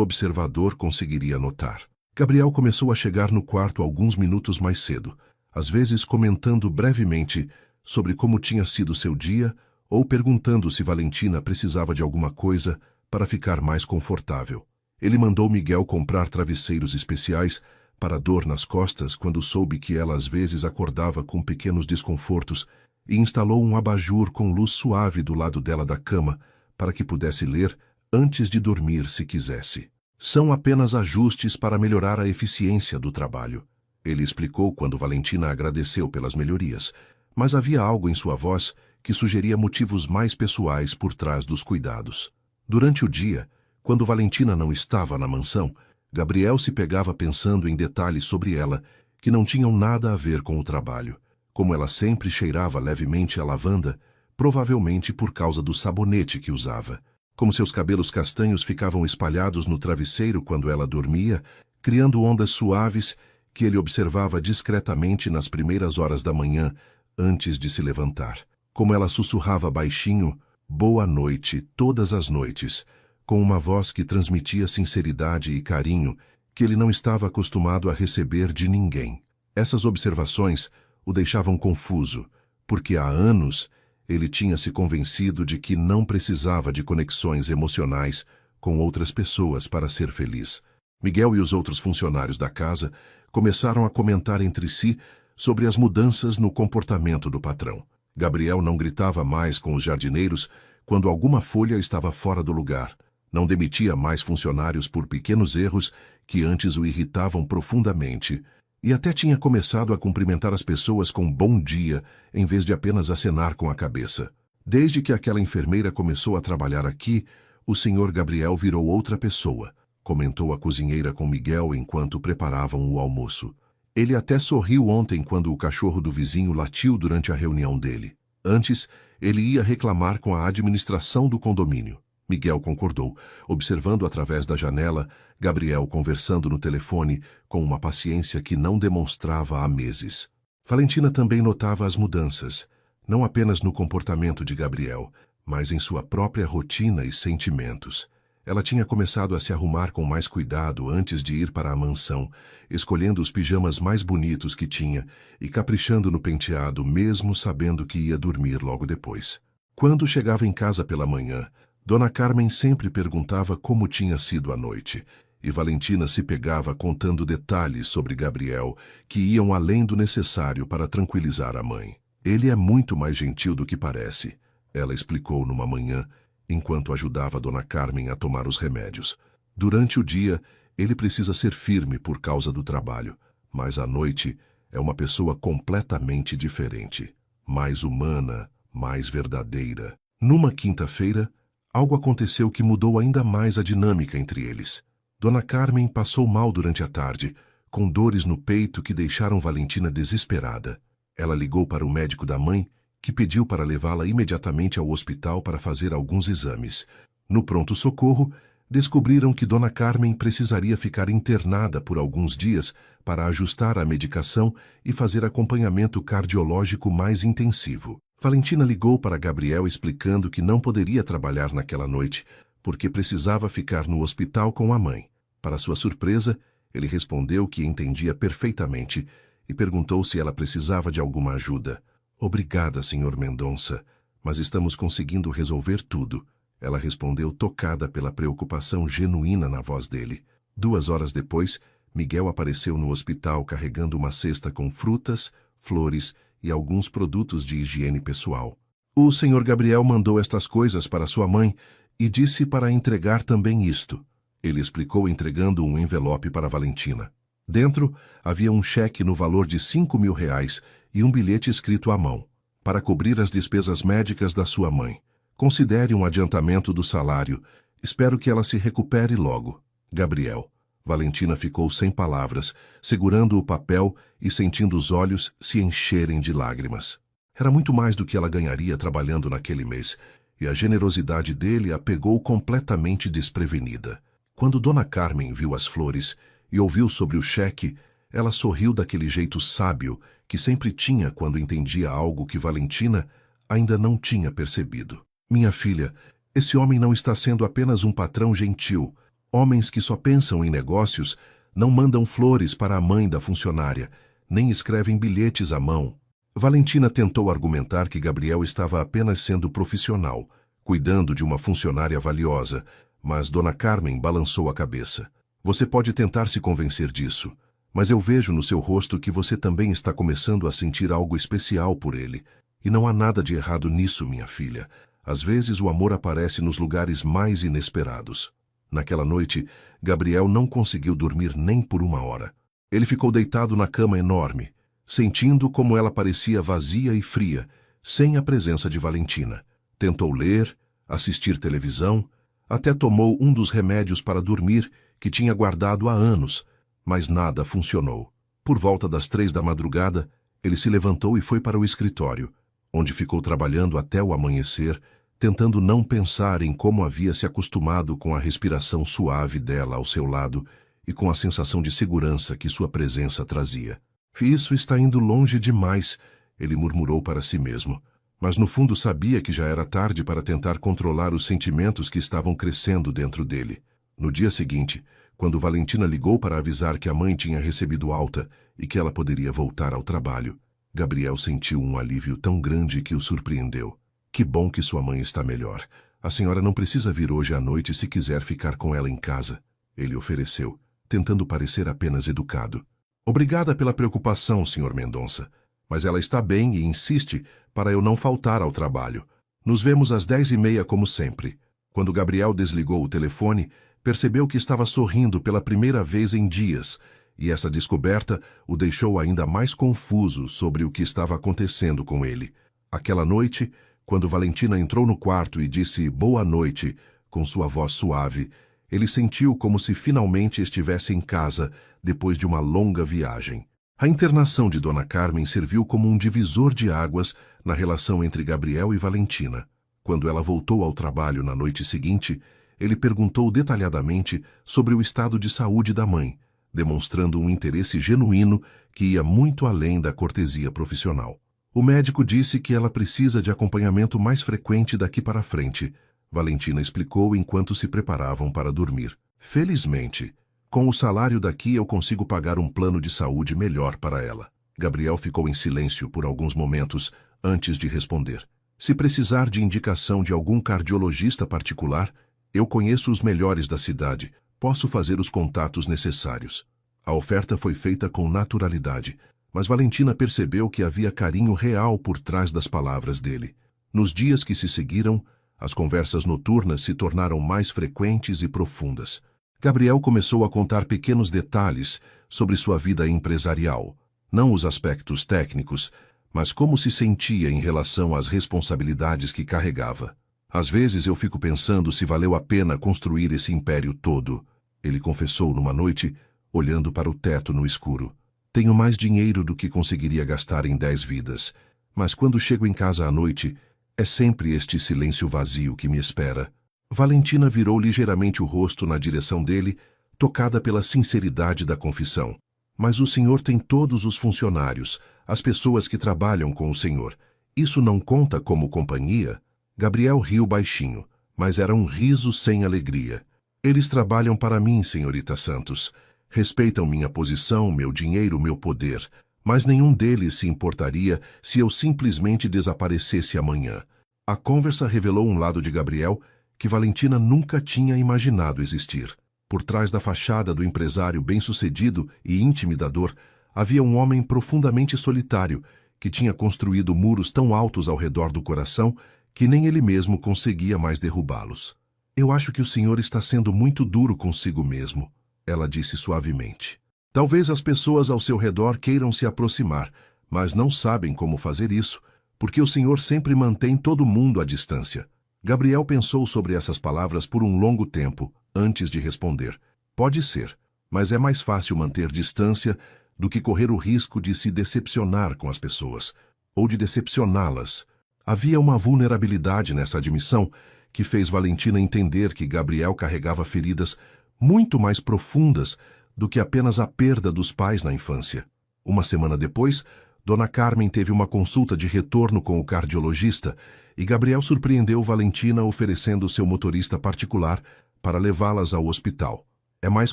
A: observador conseguiria notar. Gabriel começou a chegar no quarto alguns minutos mais cedo, às vezes comentando brevemente sobre como tinha sido seu dia ou perguntando se Valentina precisava de alguma coisa para ficar mais confortável. Ele mandou Miguel comprar travesseiros especiais para dor nas costas quando soube que ela às vezes acordava com pequenos desconfortos e instalou um abajur com luz suave do lado dela da cama para que pudesse ler antes de dormir se quisesse. São apenas ajustes para melhorar a eficiência do trabalho, ele explicou quando Valentina agradeceu pelas melhorias, mas havia algo em sua voz que sugeria motivos mais pessoais por trás dos cuidados. Durante o dia, quando Valentina não estava na mansão, Gabriel se pegava pensando em detalhes sobre ela que não tinham nada a ver com o trabalho, como ela sempre cheirava levemente a lavanda, provavelmente por causa do sabonete que usava, como seus cabelos castanhos ficavam espalhados no travesseiro quando ela dormia, criando ondas suaves que ele observava discretamente nas primeiras horas da manhã, antes de se levantar. Como ela sussurrava baixinho, "Boa noite", todas as noites, com uma voz que transmitia sinceridade e carinho que ele não estava acostumado a receber de ninguém. Essas observações o deixavam confuso, porque há anos ele tinha se convencido de que não precisava de conexões emocionais com outras pessoas para ser feliz. Miguel e os outros funcionários da casa começaram a comentar entre si sobre as mudanças no comportamento do patrão. Gabriel não gritava mais com os jardineiros quando alguma folha estava fora do lugar. Não demitia mais funcionários por pequenos erros que antes o irritavam profundamente, e até tinha começado a cumprimentar as pessoas com bom dia, em vez de apenas acenar com a cabeça. Desde que aquela enfermeira começou a trabalhar aqui, o senhor Gabriel virou outra pessoa, comentou a cozinheira com Miguel enquanto preparavam o almoço. Ele até sorriu ontem quando o cachorro do vizinho latiu durante a reunião dele. Antes, ele ia reclamar com a administração do condomínio. Miguel concordou, observando através da janela Gabriel conversando no telefone com uma paciência que não demonstrava há meses. Valentina também notava as mudanças, não apenas no comportamento de Gabriel, mas em sua própria rotina e sentimentos. Ela tinha começado a se arrumar com mais cuidado antes de ir para a mansão, escolhendo os pijamas mais bonitos que tinha e caprichando no penteado mesmo sabendo que ia dormir logo depois. Quando chegava em casa pela manhã, Dona Carmen sempre perguntava como tinha sido a noite, e Valentina se pegava contando detalhes sobre Gabriel que iam além do necessário para tranquilizar a mãe. Ele é muito mais gentil do que parece, ela explicou numa manhã, enquanto ajudava Dona Carmen a tomar os remédios. Durante o dia, ele precisa ser firme por causa do trabalho, mas à noite é uma pessoa completamente diferente, mais humana, mais verdadeira. Numa quinta-feira, algo aconteceu que mudou ainda mais a dinâmica entre eles. Dona Carmen passou mal durante a tarde, com dores no peito que deixaram Valentina desesperada. Ela ligou para o médico da mãe, que pediu para levá-la imediatamente ao hospital para fazer alguns exames. No pronto-socorro, descobriram que Dona Carmen precisaria ficar internada por alguns dias para ajustar a medicação e fazer acompanhamento cardiológico mais intensivo. Valentina ligou para Gabriel explicando que não poderia trabalhar naquela noite, porque precisava ficar no hospital com a mãe. Para sua surpresa, ele respondeu que entendia perfeitamente e perguntou se ela precisava de alguma ajuda. "Obrigada, Sr. Mendonça, mas estamos conseguindo resolver tudo", ela respondeu tocada pela preocupação genuína na voz dele. 2 horas depois, Miguel apareceu no hospital carregando uma cesta com frutas, flores e alguns produtos de higiene pessoal. O senhor Gabriel mandou estas coisas para sua mãe e disse para entregar também isto. Ele explicou entregando um envelope para Valentina. Dentro havia um cheque no valor de R$ 5.000 e um bilhete escrito à mão, para cobrir as despesas médicas da sua mãe. Considere um adiantamento do salário. Espero que ela se recupere logo. Gabriel. Valentina ficou sem palavras, segurando o papel e sentindo os olhos se encherem de lágrimas. Era muito mais do que ela ganharia trabalhando naquele mês, e a generosidade dele a pegou completamente desprevenida. Quando Dona Carmen viu as flores e ouviu sobre o cheque, ela sorriu daquele jeito sábio que sempre tinha quando entendia algo que Valentina ainda não tinha percebido. Minha filha, esse homem não está sendo apenas um patrão gentil. Homens que só pensam em negócios não mandam flores para a mãe da funcionária, nem escrevem bilhetes à mão. Valentina tentou argumentar que Gabriel estava apenas sendo profissional, cuidando de uma funcionária valiosa, mas Dona Carmen balançou a cabeça. Você pode tentar se convencer disso, mas eu vejo no seu rosto que você também está começando a sentir algo especial por ele. E não há nada de errado nisso, minha filha. Às vezes o amor aparece nos lugares mais inesperados. Naquela noite, Gabriel não conseguiu dormir nem por uma hora. Ele ficou deitado na cama enorme, sentindo como ela parecia vazia e fria, sem a presença de Valentina. Tentou ler, assistir televisão, até tomou um dos remédios para dormir que tinha guardado há anos, mas nada funcionou. Por volta das 3 da madrugada, ele se levantou e foi para o escritório, onde ficou trabalhando até o amanhecer, tentando não pensar em como havia se acostumado com a respiração suave dela ao seu lado e com a sensação de segurança que sua presença trazia. Isso está indo longe demais, ele murmurou para si mesmo, mas no fundo sabia que já era tarde para tentar controlar os sentimentos que estavam crescendo dentro dele. No dia seguinte, quando Valentina ligou para avisar que a mãe tinha recebido alta e que ela poderia voltar ao trabalho, Gabriel sentiu um alívio tão grande que o surpreendeu. Que bom que sua mãe está melhor. A senhora não precisa vir hoje à noite se quiser ficar com ela em casa, ele ofereceu, tentando parecer apenas educado. Obrigada pela preocupação, Sr. Mendonça, mas ela está bem e insiste para eu não faltar ao trabalho. Nos vemos às 10h30 como sempre. Quando Gabriel desligou o telefone, percebeu que estava sorrindo pela primeira vez em dias, e essa descoberta o deixou ainda mais confuso sobre o que estava acontecendo com ele. Aquela noite, quando Valentina entrou no quarto e disse boa noite, com sua voz suave, ele sentiu como se finalmente estivesse em casa depois de uma longa viagem. A internação de Dona Carmen serviu como um divisor de águas na relação entre Gabriel e Valentina. Quando ela voltou ao trabalho na noite seguinte, ele perguntou detalhadamente sobre o estado de saúde da mãe, demonstrando um interesse genuíno que ia muito além da cortesia profissional. O médico disse que ela precisa de acompanhamento mais frequente daqui para frente, Valentina explicou enquanto se preparavam para dormir. Felizmente, com o salário daqui eu consigo pagar um plano de saúde melhor para ela. Gabriel ficou em silêncio por alguns momentos antes de responder. Se precisar de indicação de algum cardiologista particular, eu conheço os melhores da cidade, posso fazer os contatos necessários. A oferta foi feita com naturalidade, mas Valentina percebeu que havia carinho real por trás das palavras dele. Nos dias que se seguiram, as conversas noturnas se tornaram mais frequentes e profundas. Gabriel começou a contar pequenos detalhes sobre sua vida empresarial, não os aspectos técnicos, mas como se sentia em relação às responsabilidades que carregava. Às vezes eu fico pensando se valeu a pena construir esse império todo, ele confessou numa noite, olhando para o teto no escuro. Tenho mais dinheiro do que conseguiria gastar em 10 vidas, mas quando chego em casa à noite, é sempre este silêncio vazio que me espera. Valentina virou ligeiramente o rosto na direção dele, tocada pela sinceridade da confissão. Mas o senhor tem todos os funcionários, as pessoas que trabalham com o senhor. Isso não conta como companhia? Gabriel riu baixinho, mas era um riso sem alegria. Eles trabalham para mim, senhorita Santos. Respeitam minha posição, meu dinheiro, meu poder, mas nenhum deles se importaria se eu simplesmente desaparecesse amanhã. A conversa revelou um lado de Gabriel que Valentina nunca tinha imaginado existir. Por trás da fachada do empresário bem-sucedido e intimidador, havia um homem profundamente solitário que tinha construído muros tão altos ao redor do coração que nem ele mesmo conseguia mais derrubá-los. Eu acho que o senhor está sendo muito duro consigo mesmo, ela disse suavemente. Talvez as pessoas ao seu redor queiram se aproximar, mas não sabem como fazer isso, porque o senhor sempre mantém todo mundo à distância. Gabriel pensou sobre essas palavras por um longo tempo, antes de responder. Pode ser, mas é mais fácil manter distância do que correr o risco de se decepcionar com as pessoas, ou de decepcioná-las. Havia uma vulnerabilidade nessa admissão que fez Valentina entender que Gabriel carregava feridas muito mais profundas do que apenas a perda dos pais na infância. Uma semana depois, Dona Carmen teve uma consulta de retorno com o cardiologista e Gabriel surpreendeu Valentina oferecendo seu motorista particular para levá-las ao hospital. É mais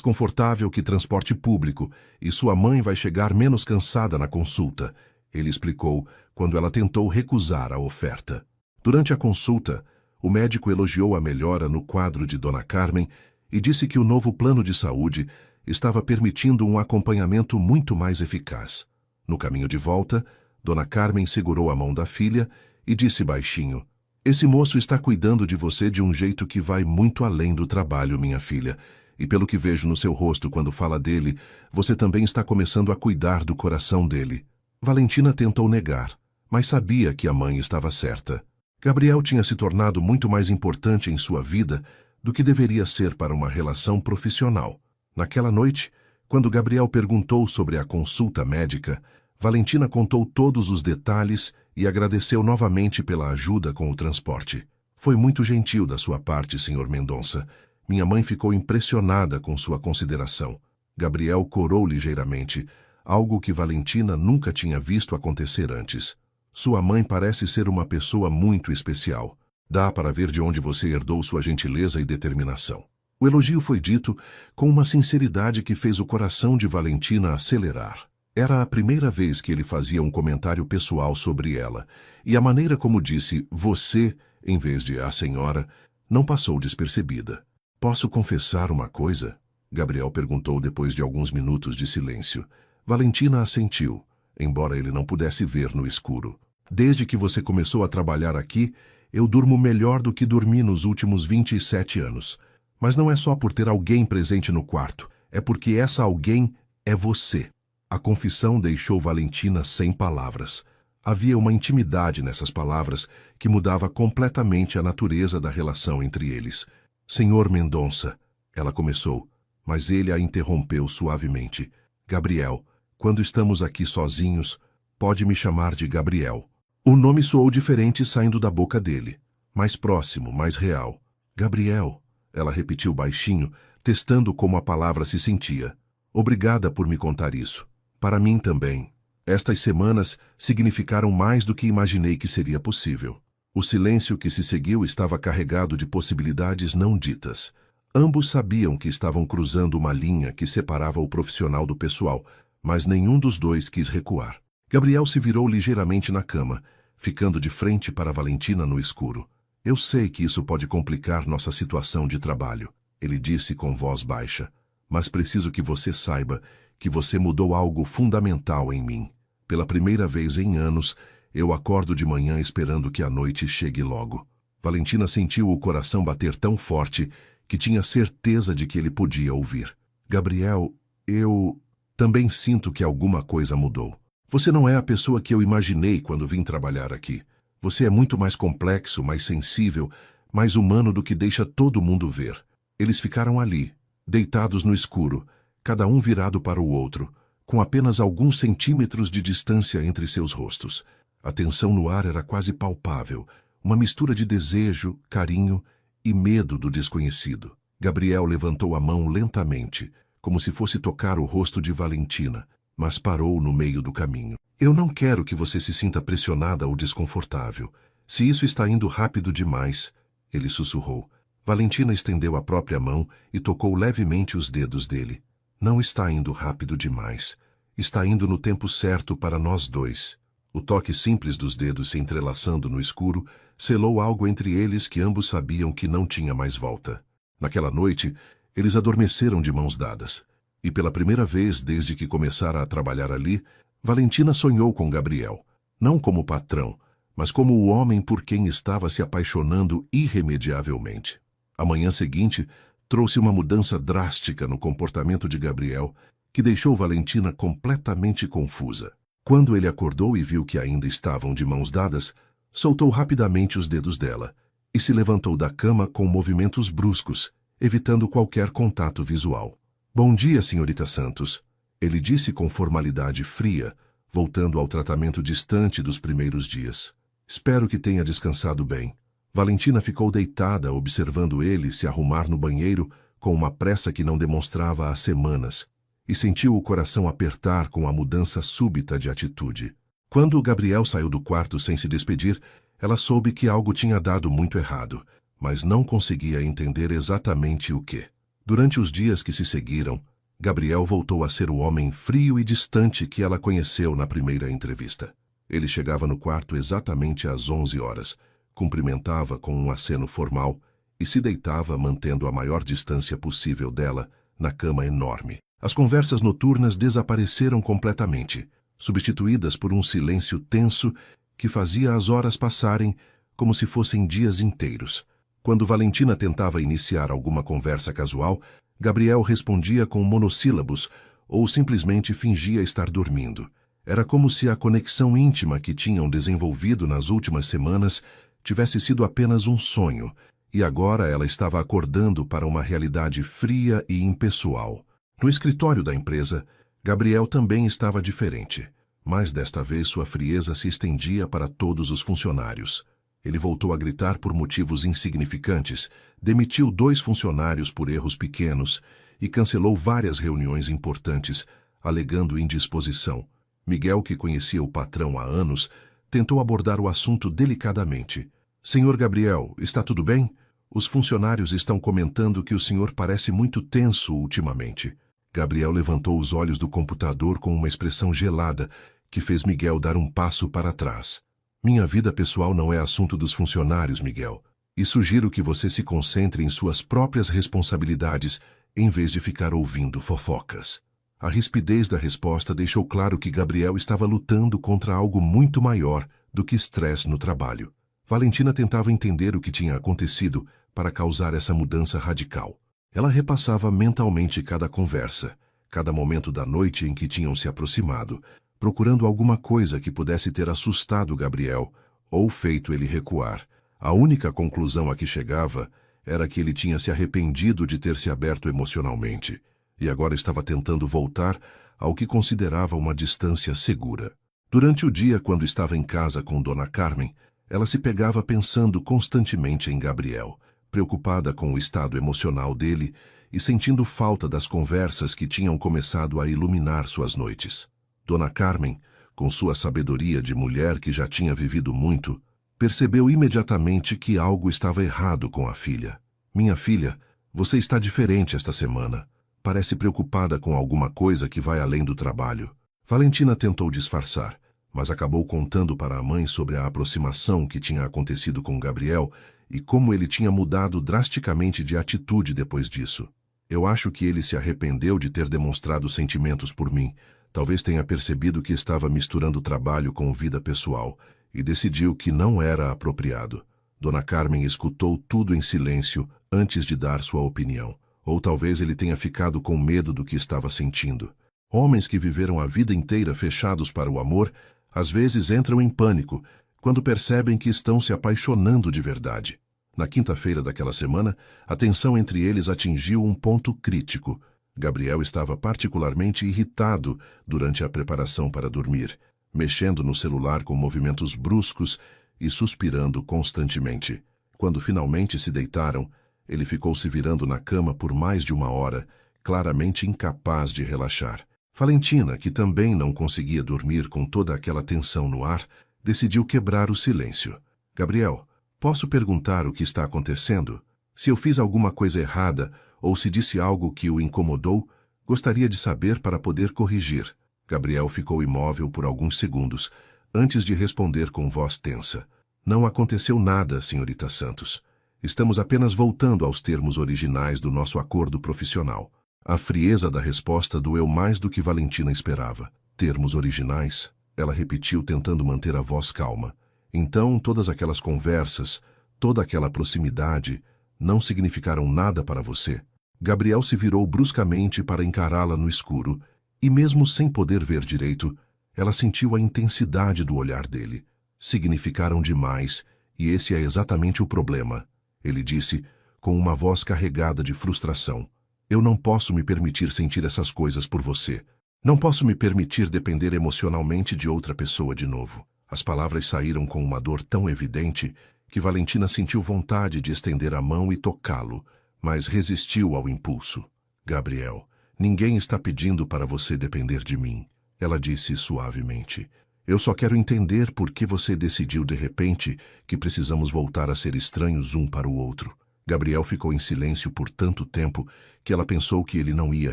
A: confortável que transporte público e sua mãe vai chegar menos cansada na consulta, ele explicou quando ela tentou recusar a oferta. Durante a consulta, o médico elogiou a melhora no quadro de Dona Carmen e disse que o novo plano de saúde estava permitindo um acompanhamento muito mais eficaz. No caminho de volta, Dona Carmen segurou a mão da filha e disse baixinho: "Esse moço está cuidando de você de um jeito que vai muito além do trabalho, minha filha. E pelo que vejo no seu rosto quando fala dele, você também está começando a cuidar do coração dele." Valentina tentou negar, mas sabia que a mãe estava certa. Gabriel tinha se tornado muito mais importante em sua vida do que deveria ser para uma relação profissional. Naquela noite, quando Gabriel perguntou sobre a consulta médica, Valentina contou todos os detalhes e agradeceu novamente pela ajuda com o transporte. "Foi muito gentil da sua parte, Sr. Mendonça. Minha mãe ficou impressionada com sua consideração." Gabriel corou ligeiramente, algo que Valentina nunca tinha visto acontecer antes. "Sua mãe parece ser uma pessoa muito especial. Dá para ver de onde você herdou sua gentileza e determinação." O elogio foi dito com uma sinceridade que fez o coração de Valentina acelerar. Era a primeira vez que ele fazia um comentário pessoal sobre ela, e a maneira como disse "você" em vez de "a senhora" não passou despercebida. "Posso confessar uma coisa?" Gabriel perguntou depois de alguns minutos de silêncio. Valentina assentiu, embora ele não pudesse ver no escuro. "Desde que você começou a trabalhar aqui, eu durmo melhor do que dormi nos últimos 27 anos. Mas não é só por ter alguém presente no quarto, é porque essa alguém é você." A confissão deixou Valentina sem palavras. Havia uma intimidade nessas palavras que mudava completamente a natureza da relação entre eles. "Senhor Mendonça," ela começou, mas ele a interrompeu suavemente. "Gabriel, quando estamos aqui sozinhos, pode me chamar de Gabriel." O nome soou diferente saindo da boca dele, mais próximo, mais real. "Gabriel," ela repetiu baixinho, testando como a palavra se sentia. "Obrigada por me contar isso. Para mim também. Estas semanas significaram mais do que imaginei que seria possível." O silêncio que se seguiu estava carregado de possibilidades não ditas. Ambos sabiam que estavam cruzando uma linha que separava o profissional do pessoal, mas nenhum dos dois quis recuar. Gabriel se virou ligeiramente na cama, ficando de frente para Valentina no escuro. "Eu sei que isso pode complicar nossa situação de trabalho," ele disse com voz baixa, "mas preciso que você saiba que você mudou algo fundamental em mim. Pela primeira vez em anos, eu acordo de manhã esperando que a noite chegue logo." Valentina sentiu o coração bater tão forte que tinha certeza de que ele podia ouvir. "Gabriel, eu também sinto que alguma coisa mudou. Você não é a pessoa que eu imaginei quando vim trabalhar aqui. Você é muito mais complexo, mais sensível, mais humano do que deixa todo mundo ver." Eles ficaram ali, deitados no escuro, cada um virado para o outro, com apenas alguns centímetros de distância entre seus rostos. A tensão no ar era quase palpável, uma mistura de desejo, carinho e medo do desconhecido. Gabriel levantou a mão lentamente, como se fosse tocar o rosto de Valentina, mas parou no meio do caminho. "Eu não quero que você se sinta pressionada ou desconfortável. Se isso está indo rápido demais," ele sussurrou. Valentina estendeu a própria mão e tocou levemente os dedos dele. "Não está indo rápido demais. Está indo no tempo certo para nós dois." O toque simples dos dedos se entrelaçando no escuro selou algo entre eles que ambos sabiam que não tinha mais volta. Naquela noite, eles adormeceram de mãos dadas. E pela primeira vez desde que começara a trabalhar ali, Valentina sonhou com Gabriel. não como patrão, mas como o homem por quem estava se apaixonando irremediavelmente. A manhã seguinte trouxe uma mudança drástica no comportamento de Gabriel, que deixou Valentina completamente confusa. Quando ele acordou e viu que ainda estavam de mãos dadas, soltou rapidamente os dedos dela e se levantou da cama com movimentos bruscos, evitando qualquer contato visual. "Bom dia, senhorita Santos", ele disse com formalidade fria, voltando ao tratamento distante dos primeiros dias. "Espero que tenha descansado bem." Valentina ficou deitada, observando ele se arrumar no banheiro com uma pressa que não demonstrava há semanas, e sentiu o coração apertar com a mudança súbita de atitude. Quando Gabriel saiu do quarto sem se despedir, ela soube que algo tinha dado muito errado, mas não conseguia entender exatamente o que. Durante os dias que se seguiram, Gabriel voltou a ser o homem frio e distante que ela conheceu na primeira entrevista. Ele chegava no quarto exatamente às 11 horas, cumprimentava com um aceno formal e se deitava mantendo a maior distância possível dela na cama enorme. As conversas noturnas desapareceram completamente, substituídas por um silêncio tenso que fazia as horas passarem como se fossem dias inteiros. Quando Valentina tentava iniciar alguma conversa casual, Gabriel respondia com monossílabos ou simplesmente fingia estar dormindo. Era como se a conexão íntima que tinham desenvolvido nas últimas semanas tivesse sido apenas um sonho, e agora ela estava acordando para uma realidade fria e impessoal. No escritório da empresa, Gabriel também estava diferente, mas desta vez sua frieza se estendia para todos os funcionários. Ele voltou a gritar por motivos insignificantes, demitiu 2 funcionários por erros pequenos e cancelou várias reuniões importantes, alegando indisposição. Miguel, que conhecia o patrão há anos, tentou abordar o assunto delicadamente. "Senhor Gabriel, está tudo bem? Os funcionários estão comentando que o senhor parece muito tenso ultimamente." Gabriel levantou os olhos do computador com uma expressão gelada que fez Miguel dar um passo para trás. "Minha vida pessoal não é assunto dos funcionários, Miguel, e sugiro que você se concentre em suas próprias responsabilidades em vez de ficar ouvindo fofocas." A rispidez da resposta deixou claro que Gabriel estava lutando contra algo muito maior do que estresse no trabalho. Valentina tentava entender o que tinha acontecido para causar essa mudança radical. Ela repassava mentalmente cada conversa, cada momento da noite em que tinham se aproximado, procurando alguma coisa que pudesse ter assustado Gabriel ou feito ele recuar. A única conclusão a que chegava era que ele tinha se arrependido de ter se aberto emocionalmente e agora estava tentando voltar ao que considerava uma distância segura. Durante o dia, quando estava em casa com Dona Carmen, ela se pegava pensando constantemente em Gabriel, preocupada com o estado emocional dele e sentindo falta das conversas que tinham começado a iluminar suas noites. Dona Carmen, com sua sabedoria de mulher que já tinha vivido muito, percebeu imediatamente que algo estava errado com a filha. "Minha filha, você está diferente esta semana. Parece preocupada com alguma coisa que vai além do trabalho." Valentina tentou disfarçar, mas acabou contando para a mãe sobre a aproximação que tinha acontecido com Gabriel e como ele tinha mudado drasticamente de atitude depois disso. "Eu acho que ele se arrependeu de ter demonstrado sentimentos por mim. Talvez tenha percebido que estava misturando trabalho com vida pessoal e decidiu que não era apropriado." Dona Carmen escutou tudo em silêncio antes de dar sua opinião. Ou talvez ele tenha ficado com medo do que estava sentindo. Homens que viveram a vida inteira fechados para o amor, às vezes entram em pânico quando percebem que estão se apaixonando de verdade. Na quinta-feira daquela semana, a tensão entre eles atingiu um ponto crítico. Gabriel estava particularmente irritado durante a preparação para dormir, mexendo no celular com movimentos bruscos e suspirando constantemente. Quando finalmente se deitaram, ele ficou se virando na cama por mais de 1 hora, claramente incapaz de relaxar. Valentina, que também não conseguia dormir com toda aquela tensão no ar, decidiu quebrar o silêncio. "Gabriel, posso perguntar o que está acontecendo? Se eu fiz alguma coisa errada ou se disse algo que o incomodou, gostaria de saber para poder corrigir." Gabriel ficou imóvel por alguns segundos, antes de responder com voz tensa. "Não aconteceu nada, senhorita Santos. Estamos apenas voltando aos termos originais do nosso acordo profissional." A frieza da resposta doeu mais do que Valentina esperava. Termos originais? ela repetiu, tentando manter a voz calma. Então, todas aquelas conversas, toda aquela proximidade, não significaram nada para você? Gabriel se virou bruscamente para encará-la no escuro, e mesmo sem poder ver direito, ela sentiu a intensidade do olhar dele. Significaram demais, e esse é exatamente o problema, ele disse, com uma voz carregada de frustração. Eu não posso me permitir sentir essas coisas por você. Não posso me permitir depender emocionalmente de outra pessoa de novo. As palavras saíram com uma dor tão evidente que Valentina sentiu vontade de estender a mão e tocá-lo, mas resistiu ao impulso. Gabriel, ninguém está pedindo para você depender de mim, ela disse suavemente. Eu só quero entender por que você decidiu de repente que precisamos voltar a ser estranhos um para o outro. Gabriel ficou em silêncio por tanto tempo que ela pensou que ele não ia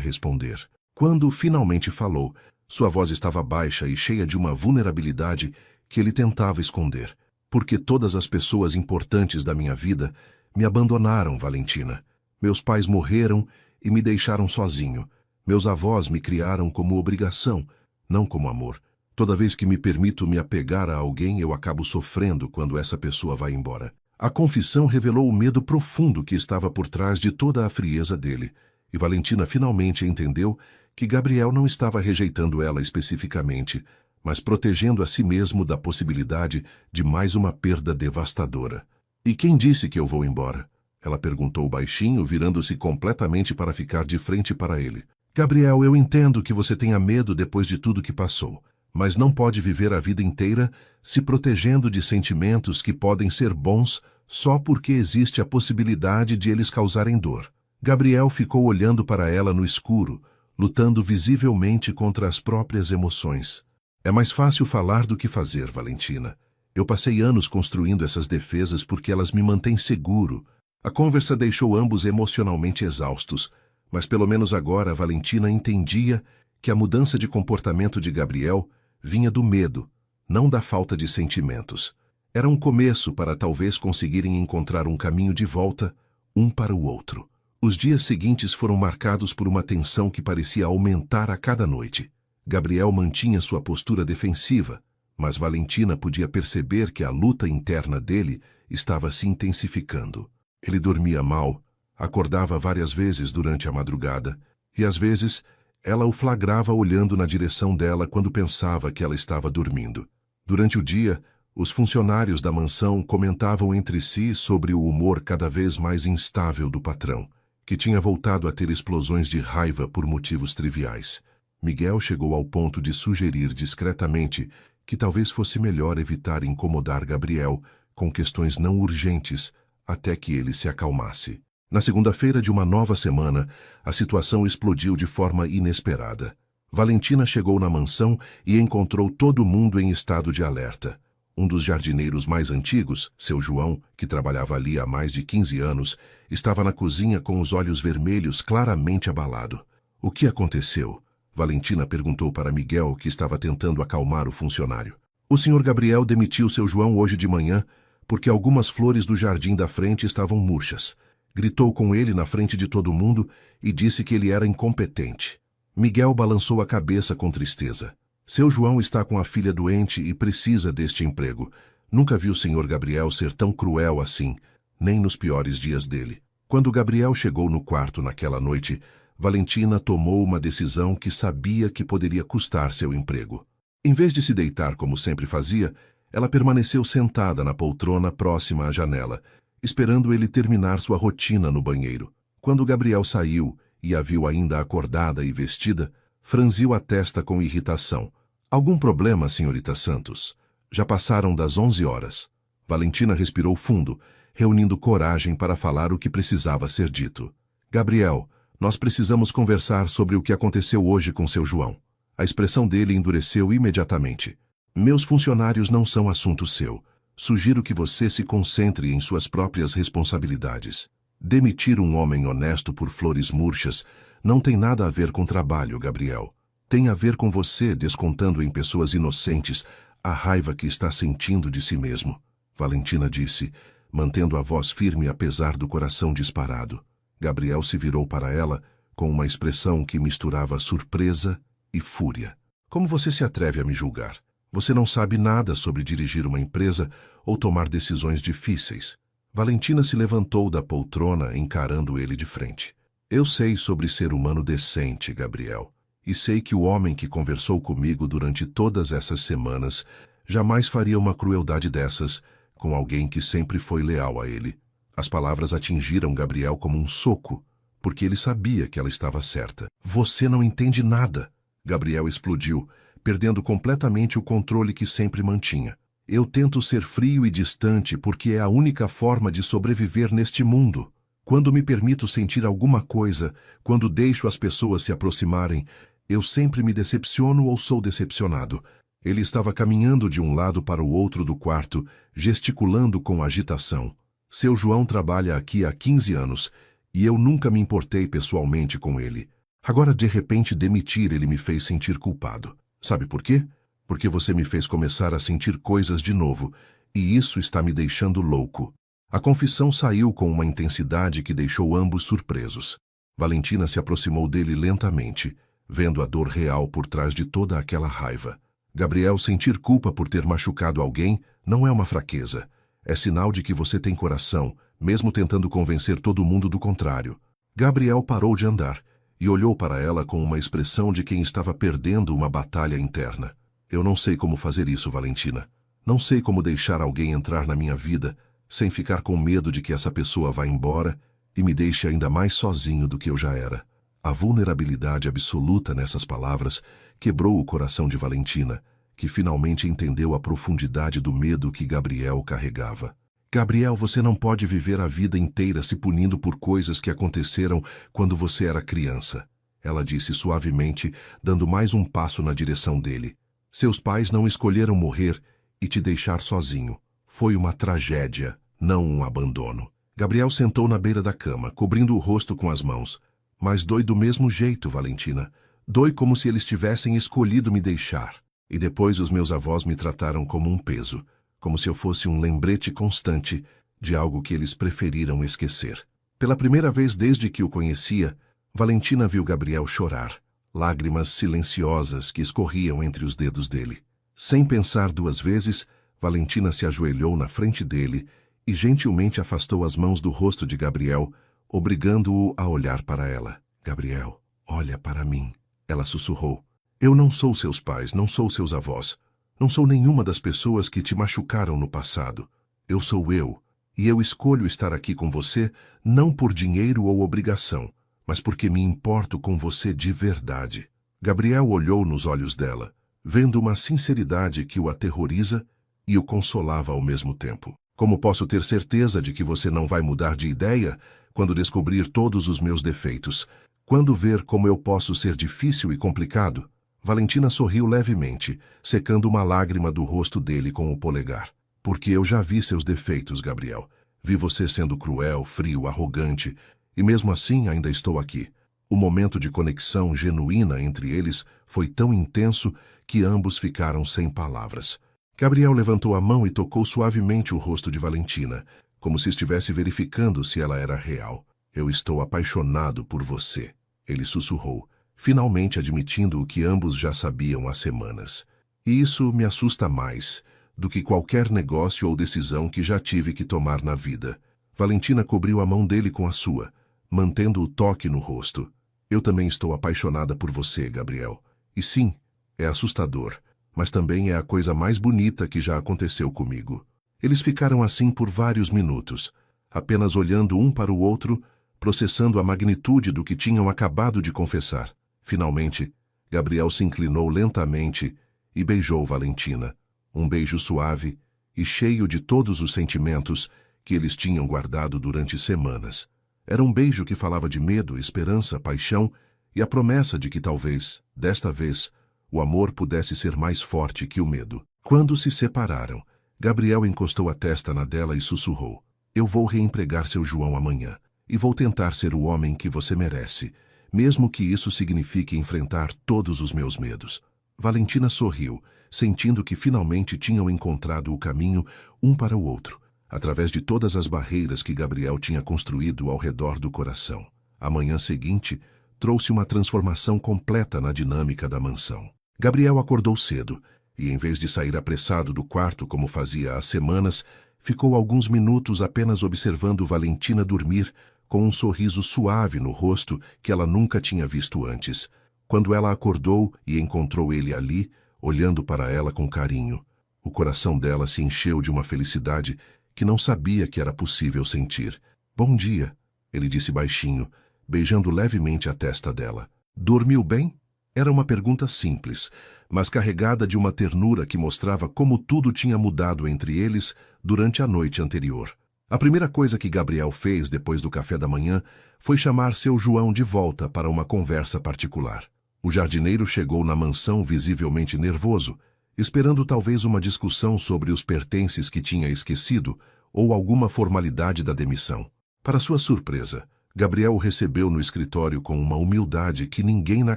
A: responder. Quando finalmente falou, sua voz estava baixa e cheia de uma vulnerabilidade que ele tentava esconder. Porque todas as pessoas importantes da minha vida me abandonaram, Valentina. Meus pais morreram e me deixaram sozinho. Meus avós me criaram como obrigação, não como amor. Toda vez que me permito me apegar a alguém, eu acabo sofrendo quando essa pessoa vai embora. A confissão revelou o medo profundo que estava por trás de toda a frieza dele, e Valentina finalmente entendeu que Gabriel não estava rejeitando ela especificamente, mas protegendo a si mesmo da possibilidade de mais uma perda devastadora. E quem disse que eu vou embora? Ela perguntou baixinho, virando-se completamente para ficar de frente para ele. Gabriel, eu entendo que você tenha medo depois de tudo que passou, mas não pode viver a vida inteira se protegendo de sentimentos que podem ser bons só porque existe a possibilidade de eles causarem dor. Gabriel ficou olhando para ela no escuro, lutando visivelmente contra as próprias emoções. É mais fácil falar do que fazer, Valentina. Eu passei anos construindo essas defesas porque elas me mantêm seguro. A conversa deixou ambos emocionalmente exaustos, mas pelo menos agora Valentina entendia que a mudança de comportamento de Gabriel vinha do medo, não da falta de sentimentos. Era um começo para talvez conseguirem encontrar um caminho de volta, um para o outro. Os dias seguintes foram marcados por uma tensão que parecia aumentar a cada noite. Gabriel mantinha sua postura defensiva, mas Valentina podia perceber que a luta interna dele estava se intensificando. Ele dormia mal, acordava várias vezes durante a madrugada, e às vezes ela o flagrava olhando na direção dela quando pensava que ela estava dormindo. Durante o dia, os funcionários da mansão comentavam entre si sobre o humor cada vez mais instável do patrão, que tinha voltado a ter explosões de raiva por motivos triviais. Miguel chegou ao ponto de sugerir discretamente que talvez fosse melhor evitar incomodar Gabriel com questões não urgentes até que ele se acalmasse. Na segunda-feira de uma nova semana, a situação explodiu de forma inesperada. Valentina chegou na mansão e encontrou todo mundo em estado de alerta. Um dos jardineiros mais antigos, seu João, que trabalhava ali há mais de 15 anos, estava na cozinha com os olhos vermelhos claramente abalado. O que aconteceu? Valentina perguntou para Miguel, que estava tentando acalmar o funcionário. O senhor Gabriel demitiu seu João hoje de manhã porque algumas flores do jardim da frente estavam murchas. Gritou com ele na frente de todo mundo e disse que ele era incompetente. Miguel balançou a cabeça com tristeza. Seu João está com a filha doente e precisa deste emprego. Nunca vi o senhor Gabriel ser tão cruel assim, nem nos piores dias dele. Quando Gabriel chegou no quarto naquela noite, Valentina tomou uma decisão que sabia que poderia custar seu emprego. Em vez de se deitar como sempre fazia, ela permaneceu sentada na poltrona próxima à janela, esperando ele terminar sua rotina no banheiro. Quando Gabriel saiu e a viu ainda acordada e vestida, franziu a testa com irritação. Algum problema, senhorita Santos? Já passaram das 11 horas. Valentina respirou fundo, reunindo coragem para falar o que precisava ser dito. Gabriel, nós precisamos conversar sobre o que aconteceu hoje com seu João. A expressão dele endureceu imediatamente. Meus funcionários não são assunto seu. Sugiro que você se concentre em suas próprias responsabilidades. Demitir um homem honesto por flores murchas não tem nada a ver com trabalho, Gabriel. Tem a ver com você descontando em pessoas inocentes a raiva que está sentindo de si mesmo. Valentina disse, mantendo a voz firme apesar do coração disparado. Gabriel se virou para ela com uma expressão que misturava surpresa e fúria. Como você se atreve a me julgar? Você não sabe nada sobre dirigir uma empresa ou tomar decisões difíceis. Valentina se levantou da poltrona, encarando ele de frente. Eu sei sobre ser humano decente, Gabriel. E sei que o homem que conversou comigo durante todas essas semanas jamais faria uma crueldade dessas com alguém que sempre foi leal a ele. As palavras atingiram Gabriel como um soco, porque ele sabia que ela estava certa. Você não entende nada. Gabriel explodiu, perdendo completamente o controle que sempre mantinha. Eu tento ser frio e distante porque é a única forma de sobreviver neste mundo. Quando me permito sentir alguma coisa, quando deixo as pessoas se aproximarem, eu sempre me decepciono ou sou decepcionado. Ele estava caminhando de um lado para o outro do quarto, gesticulando com agitação. Seu João trabalha aqui há 15 anos, e eu nunca me importei pessoalmente com ele. Agora, de repente, demitir ele me fez sentir culpado. Sabe por quê? Porque você me fez começar a sentir coisas de novo, e isso está me deixando louco. A confissão saiu com uma intensidade que deixou ambos surpresos. Valentina se aproximou dele lentamente, vendo a dor real por trás de toda aquela raiva. Gabriel, sentir culpa por ter machucado alguém não é uma fraqueza. É sinal de que você tem coração, mesmo tentando convencer todo mundo do contrário. Gabriel parou de andar e olhou para ela com uma expressão de quem estava perdendo uma batalha interna. Eu não sei como fazer isso, Valentina. Não sei como deixar alguém entrar na minha vida sem ficar com medo de que essa pessoa vá embora e me deixe ainda mais sozinho do que eu já era. A vulnerabilidade absoluta nessas palavras quebrou o coração de Valentina, que finalmente entendeu a profundidade do medo que Gabriel carregava. Gabriel, você não pode viver a vida inteira se punindo por coisas que aconteceram quando você era criança. Ela disse suavemente, dando mais um passo na direção dele. Seus pais não escolheram morrer e te deixar sozinho. Foi uma tragédia, não um abandono. Gabriel sentou na beira da cama, cobrindo o rosto com as mãos. Mas dói do mesmo jeito, Valentina. Dói como se eles tivessem escolhido me deixar. E depois os meus avós me trataram como um peso, como se eu fosse um lembrete constante de algo que eles preferiram esquecer. Pela primeira vez desde que o conhecia, Valentina viu Gabriel chorar, lágrimas silenciosas que escorriam entre os dedos dele. Sem pensar duas vezes, Valentina se ajoelhou na frente dele e gentilmente afastou as mãos do rosto de Gabriel, obrigando-o a olhar para ela. Gabriel, olha para mim. Ela sussurrou. Eu não sou seus pais, não sou seus avós. Não sou nenhuma das pessoas que te machucaram no passado. Eu sou eu, e eu escolho estar aqui com você não por dinheiro ou obrigação, mas porque me importo com você de verdade. Gabriel olhou nos olhos dela, vendo uma sinceridade que o aterroriza e o consolava ao mesmo tempo. Como posso ter certeza de que você não vai mudar de ideia quando descobrir todos os meus defeitos? Quando ver como eu posso ser difícil e complicado? Valentina sorriu levemente, secando uma lágrima do rosto dele com o polegar. Porque eu já vi seus defeitos, Gabriel. Vi você sendo cruel, frio, arrogante, e mesmo assim ainda estou aqui. O momento de conexão genuína entre eles foi tão intenso que ambos ficaram sem palavras. Gabriel levantou a mão e tocou suavemente o rosto de Valentina, como se estivesse verificando se ela era real. Eu estou apaixonado por você, ele sussurrou, finalmente admitindo o que ambos já sabiam há semanas. E isso me assusta mais do que qualquer negócio ou decisão que já tive que tomar na vida. Valentina cobriu a mão dele com a sua, mantendo o toque no rosto. Eu também estou apaixonada por você, Gabriel. E sim, é assustador, mas também é a coisa mais bonita que já aconteceu comigo. Eles ficaram assim por vários minutos, apenas olhando um para o outro, processando a magnitude do que tinham acabado de confessar. Finalmente, Gabriel se inclinou lentamente e beijou Valentina. Um beijo suave e cheio de todos os sentimentos que eles tinham guardado durante semanas. Era um beijo que falava de medo, esperança, paixão e a promessa de que talvez, desta vez, o amor pudesse ser mais forte que o medo. Quando se separaram, Gabriel encostou a testa na dela e sussurrou. Eu vou reempregar seu João amanhã e vou tentar ser o homem que você merece, mesmo que isso signifique enfrentar todos os meus medos. Valentina sorriu, sentindo que finalmente tinham encontrado o caminho um para o outro, através de todas as barreiras que Gabriel tinha construído ao redor do coração. A manhã seguinte trouxe uma transformação completa na dinâmica da mansão. Gabriel acordou cedo, e em vez de sair apressado do quarto como fazia há semanas, ficou alguns minutos apenas observando Valentina dormir com um sorriso suave no rosto que ela nunca tinha visto antes. Quando ela acordou e encontrou ele ali, olhando para ela com carinho, o coração dela se encheu de uma felicidade que não sabia que era possível sentir. "Bom dia", ele disse baixinho, beijando levemente a testa dela. "Dormiu bem?" Era uma pergunta simples, mas carregada de uma ternura que mostrava como tudo tinha mudado entre eles durante a noite anterior. A primeira coisa que Gabriel fez depois do café da manhã foi chamar seu João de volta para uma conversa particular. O jardineiro chegou na mansão visivelmente nervoso, esperando talvez uma discussão sobre os pertences que tinha esquecido ou alguma formalidade da demissão. Para sua surpresa, Gabriel o recebeu no escritório com uma humildade que ninguém na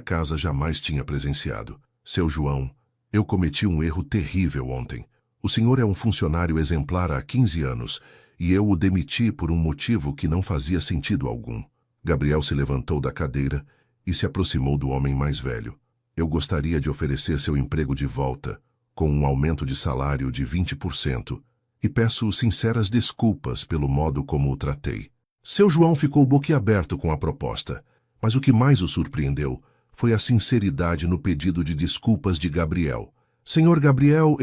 A: casa jamais tinha presenciado. "Seu João, eu cometi um erro terrível ontem. O senhor é um funcionário exemplar há 15 anos e eu o demiti por um motivo que não fazia sentido algum." Gabriel se levantou da cadeira e se aproximou do homem mais velho. "Eu gostaria de oferecer seu emprego de volta, com um aumento de salário de 20%, e peço sinceras desculpas pelo modo como o tratei." Seu João ficou boquiaberto com a proposta, mas o que mais o surpreendeu foi a sinceridade no pedido de desculpas de Gabriel. "Senhor Gabriel,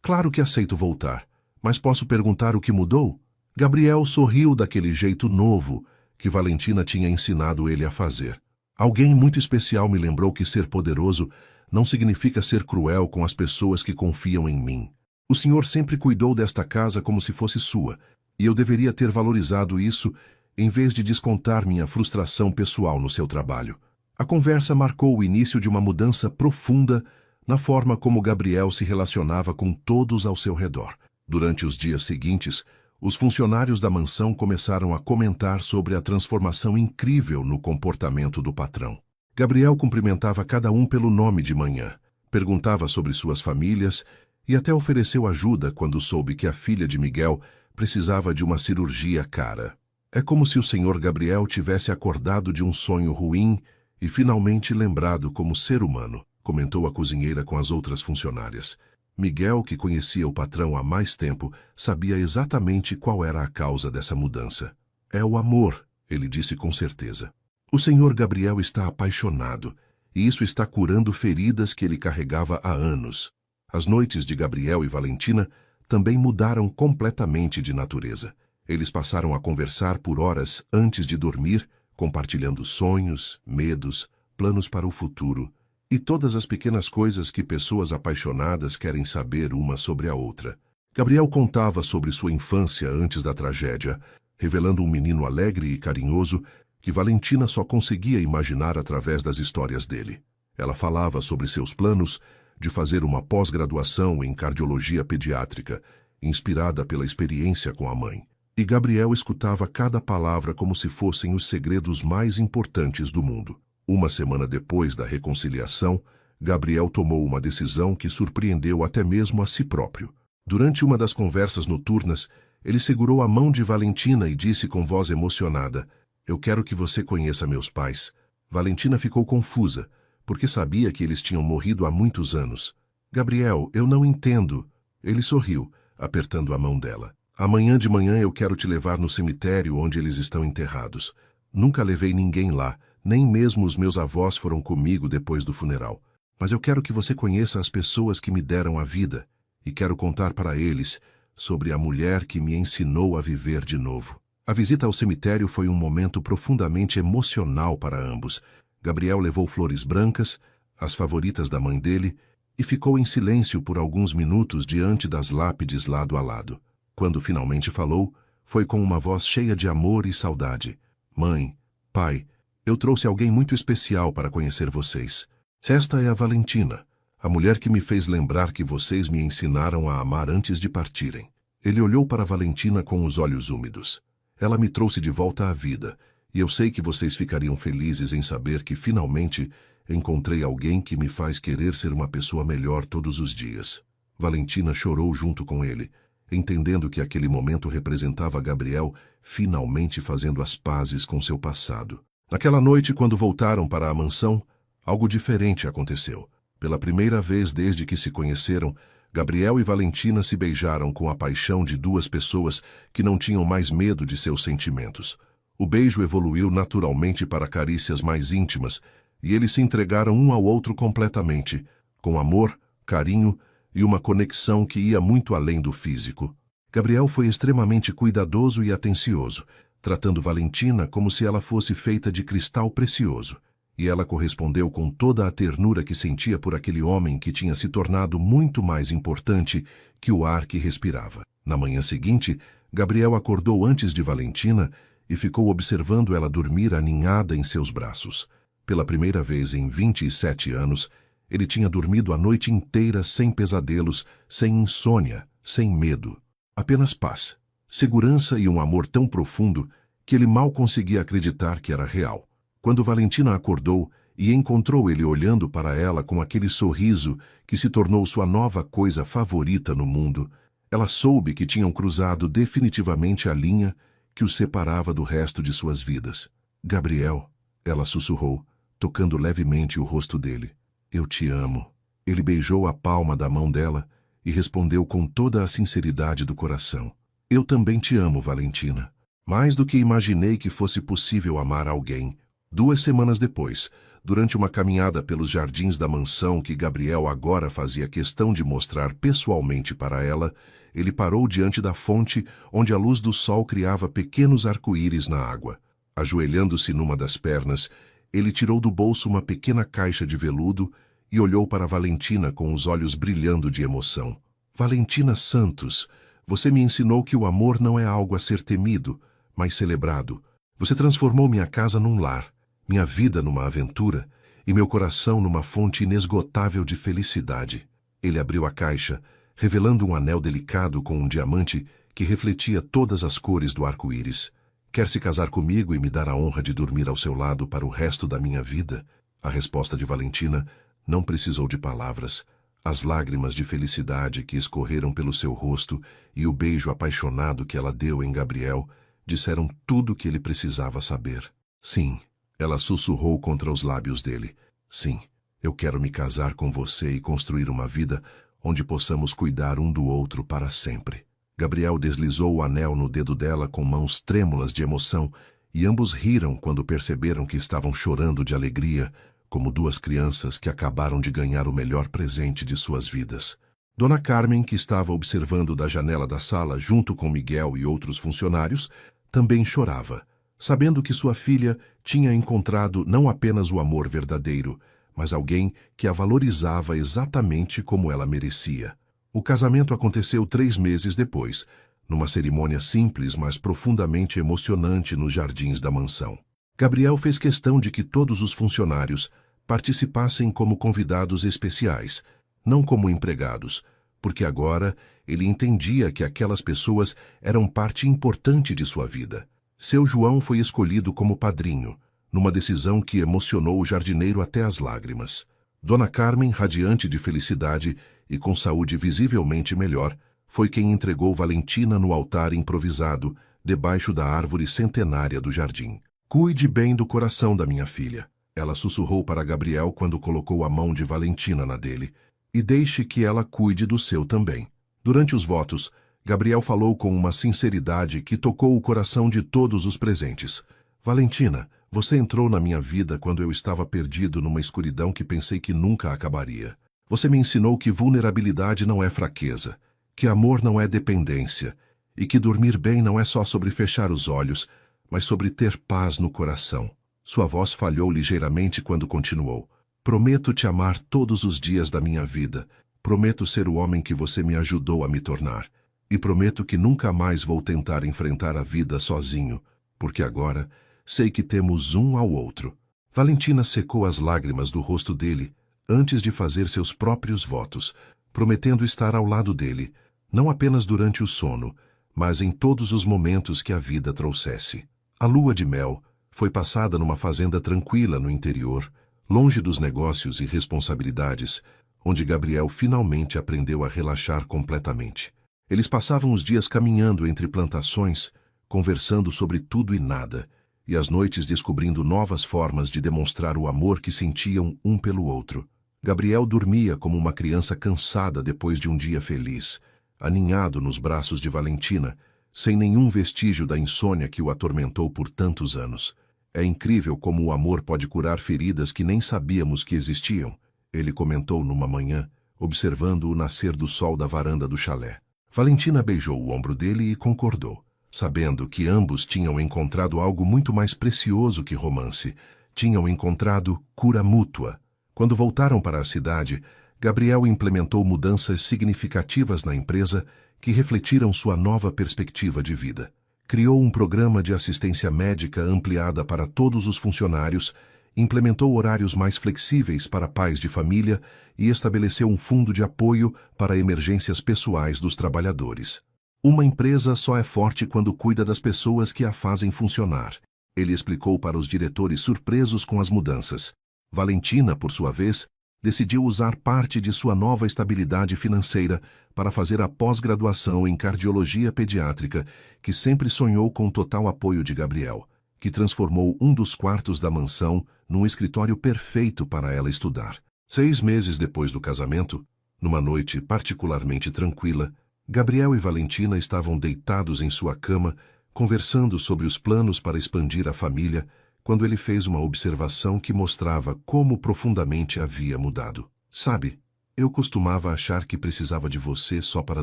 A: Claro que aceito voltar, mas posso perguntar o que mudou?" Gabriel sorriu daquele jeito novo que Valentina tinha ensinado ele a fazer. "Alguém muito especial me lembrou que ser poderoso não significa ser cruel com as pessoas que confiam em mim. O senhor sempre cuidou desta casa como se fosse sua, e eu deveria ter valorizado isso em vez de descontar minha frustração pessoal no seu trabalho." A conversa marcou o início de uma mudança profunda na forma como Gabriel se relacionava com todos ao seu redor. Durante os dias seguintes, os funcionários da mansão começaram a comentar sobre a transformação incrível no comportamento do patrão. Gabriel cumprimentava cada um pelo nome de manhã, perguntava sobre suas famílias e até ofereceu ajuda quando soube que a filha de Miguel precisava de uma cirurgia cara. "É como se o senhor Gabriel tivesse acordado de um sonho ruim e finalmente lembrado como ser humano", comentou a cozinheira com as outras funcionárias. Miguel, que conhecia o patrão há mais tempo, sabia exatamente qual era a causa dessa mudança. "É o amor", ele disse com certeza. "O senhor Gabriel está apaixonado, e isso está curando feridas que ele carregava há anos." As noites de Gabriel e Valentina também mudaram completamente de natureza. Eles passaram a conversar por horas antes de dormir, compartilhando sonhos, medos, planos para o futuro e todas as pequenas coisas que pessoas apaixonadas querem saber uma sobre a outra. Gabriel contava sobre sua infância antes da tragédia, revelando um menino alegre e carinhoso que Valentina só conseguia imaginar através das histórias dele. Ela falava sobre seus planos de fazer uma pós-graduação em cardiologia pediátrica, inspirada pela experiência com a mãe. E Gabriel escutava cada palavra como se fossem os segredos mais importantes do mundo. Uma semana depois da reconciliação, Gabriel tomou uma decisão que surpreendeu até mesmo a si próprio. Durante uma das conversas noturnas, ele segurou a mão de Valentina e disse com voz emocionada: "Eu quero que você conheça meus pais." Valentina ficou confusa, porque sabia que eles tinham morrido há muitos anos. "Gabriel, eu não entendo." Ele sorriu, apertando a mão dela. "Amanhã de manhã eu quero te levar no cemitério onde eles estão enterrados. Nunca levei ninguém lá, nem mesmo os meus avós foram comigo depois do funeral. Mas eu quero que você conheça as pessoas que me deram a vida, e quero contar para eles sobre a mulher que me ensinou a viver de novo." A visita ao cemitério foi um momento profundamente emocional para ambos. Gabriel levou flores brancas, as favoritas da mãe dele, e ficou em silêncio por alguns minutos diante das lápides lado a lado. Quando finalmente falou, foi com uma voz cheia de amor e saudade: "Mãe, pai, eu trouxe alguém muito especial para conhecer vocês. Esta é a Valentina, a mulher que me fez lembrar que vocês me ensinaram a amar antes de partirem." Ele olhou para Valentina com os olhos úmidos. "Ela me trouxe de volta à vida, e eu sei que vocês ficariam felizes em saber que finalmente encontrei alguém que me faz querer ser uma pessoa melhor todos os dias." Valentina chorou junto com ele, entendendo que aquele momento representava Gabriel finalmente fazendo as pazes com seu passado. Naquela noite, quando voltaram para a mansão, algo diferente aconteceu. Pela primeira vez desde que se conheceram, Gabriel e Valentina se beijaram com a paixão de duas pessoas que não tinham mais medo de seus sentimentos. O beijo evoluiu naturalmente para carícias mais íntimas, e eles se entregaram um ao outro completamente, com amor, carinho e uma conexão que ia muito além do físico. Gabriel foi extremamente cuidadoso e atencioso, tratando Valentina como se ela fosse feita de cristal precioso, e ela correspondeu com toda a ternura que sentia por aquele homem que tinha se tornado muito mais importante que o ar que respirava. Na manhã seguinte, Gabriel acordou antes de Valentina e ficou observando ela dormir aninhada em seus braços. Pela primeira vez em 27 anos, ele tinha dormido a noite inteira sem pesadelos, sem insônia, sem medo. Apenas paz, segurança e um amor tão profundo que ele mal conseguia acreditar que era real. Quando Valentina acordou e encontrou ele olhando para ela com aquele sorriso que se tornou sua nova coisa favorita no mundo, ela soube que tinham cruzado definitivamente a linha que os separava do resto de suas vidas. Gabriel, ela sussurrou, tocando levemente o rosto dele. Eu te amo. Ele beijou a palma da mão dela e respondeu com toda a sinceridade do coração. Eu também te amo, Valentina. Mais do que imaginei que fosse possível amar alguém. 2 semanas depois, durante uma caminhada pelos jardins da mansão que Gabriel agora fazia questão de mostrar pessoalmente para ela, ele parou diante da fonte onde a luz do sol criava pequenos arco-íris na água. Ajoelhando-se numa das pernas, ele tirou do bolso uma pequena caixa de veludo e olhou para Valentina com os olhos brilhando de emoção. Valentina Santos, você me ensinou que o amor não é algo a ser temido, mas celebrado. Você transformou minha casa num lar, minha vida numa aventura e meu coração numa fonte inesgotável de felicidade. Ele abriu a caixa, revelando um anel delicado com um diamante que refletia todas as cores do arco-íris. Quer se casar comigo e me dar a honra de dormir ao seu lado para o resto da minha vida? A resposta de Valentina não precisou de palavras. As lágrimas de felicidade que escorreram pelo seu rosto e o beijo apaixonado que ela deu em Gabriel disseram tudo o que ele precisava saber. Sim, ela sussurrou contra os lábios dele. Sim, eu quero me casar com você e construir uma vida onde possamos cuidar um do outro para sempre. Gabriel deslizou o anel no dedo dela com mãos trêmulas de emoção e ambos riram quando perceberam que estavam chorando de alegria, como duas crianças que acabaram de ganhar o melhor presente de suas vidas. Dona Carmen, que estava observando da janela da sala junto com Miguel e outros funcionários, também chorava, sabendo que sua filha tinha encontrado não apenas o amor verdadeiro, mas alguém que a valorizava exatamente como ela merecia. O casamento aconteceu 3 meses depois, numa cerimônia simples, mas profundamente emocionante nos jardins da mansão. Gabriel fez questão de que todos os funcionários participassem como convidados especiais, não como empregados, porque agora ele entendia que aquelas pessoas eram parte importante de sua vida. Seu João foi escolhido como padrinho, numa decisão que emocionou o jardineiro até as lágrimas. Dona Carmen, radiante de felicidade e com saúde visivelmente melhor, foi quem entregou Valentina no altar improvisado, debaixo da árvore centenária do jardim. Cuide bem do coração da minha filha, ela sussurrou para Gabriel quando colocou a mão de Valentina na dele, e deixe que ela cuide do seu também. Durante os votos, Gabriel falou com uma sinceridade que tocou o coração de todos os presentes. Valentina, você entrou na minha vida quando eu estava perdido numa escuridão que pensei que nunca acabaria. Você me ensinou que vulnerabilidade não é fraqueza, que amor não é dependência, e que dormir bem não é só sobre fechar os olhos, mas sobre ter paz no coração. Sua voz falhou ligeiramente quando continuou. Prometo te amar todos os dias da minha vida. Prometo ser o homem que você me ajudou a me tornar. E prometo que nunca mais vou tentar enfrentar a vida sozinho, porque agora sei que temos um ao outro. Valentina secou as lágrimas do rosto dele antes de fazer seus próprios votos, prometendo estar ao lado dele, não apenas durante o sono, mas em todos os momentos que a vida trouxesse. A lua de mel foi passada numa fazenda tranquila no interior, longe dos negócios e responsabilidades, onde Gabriel finalmente aprendeu a relaxar completamente. Eles passavam os dias caminhando entre plantações, conversando sobre tudo e nada, e as noites descobrindo novas formas de demonstrar o amor que sentiam um pelo outro. Gabriel dormia como uma criança cansada depois de um dia feliz, aninhado nos braços de Valentina, sem nenhum vestígio da insônia que o atormentou por tantos anos. É incrível como o amor pode curar feridas que nem sabíamos que existiam, ele comentou numa manhã, observando o nascer do sol da varanda do chalé. Valentina beijou o ombro dele e concordou, sabendo que ambos tinham encontrado algo muito mais precioso que romance. Tinham encontrado cura mútua. Quando voltaram para a cidade, Gabriel implementou mudanças significativas na empresa que refletiram sua nova perspectiva de vida. Criou um programa de assistência médica ampliada para todos os funcionários, implementou horários mais flexíveis para pais de família e estabeleceu um fundo de apoio para emergências pessoais dos trabalhadores. Uma empresa só é forte quando cuida das pessoas que a fazem funcionar. Ele explicou para os diretores surpresos com as mudanças. Valentina, por sua vez, decidiu usar parte de sua nova estabilidade financeira para fazer a pós-graduação em cardiologia pediátrica, que sempre sonhou com o total apoio de Gabriel, que transformou um dos quartos da mansão num escritório perfeito para ela estudar. 6 meses depois do casamento, numa noite particularmente tranquila, Gabriel e Valentina estavam deitados em sua cama, conversando sobre os planos para expandir a família, quando ele fez uma observação que mostrava como profundamente havia mudado. Sabe, eu costumava achar que precisava de você só para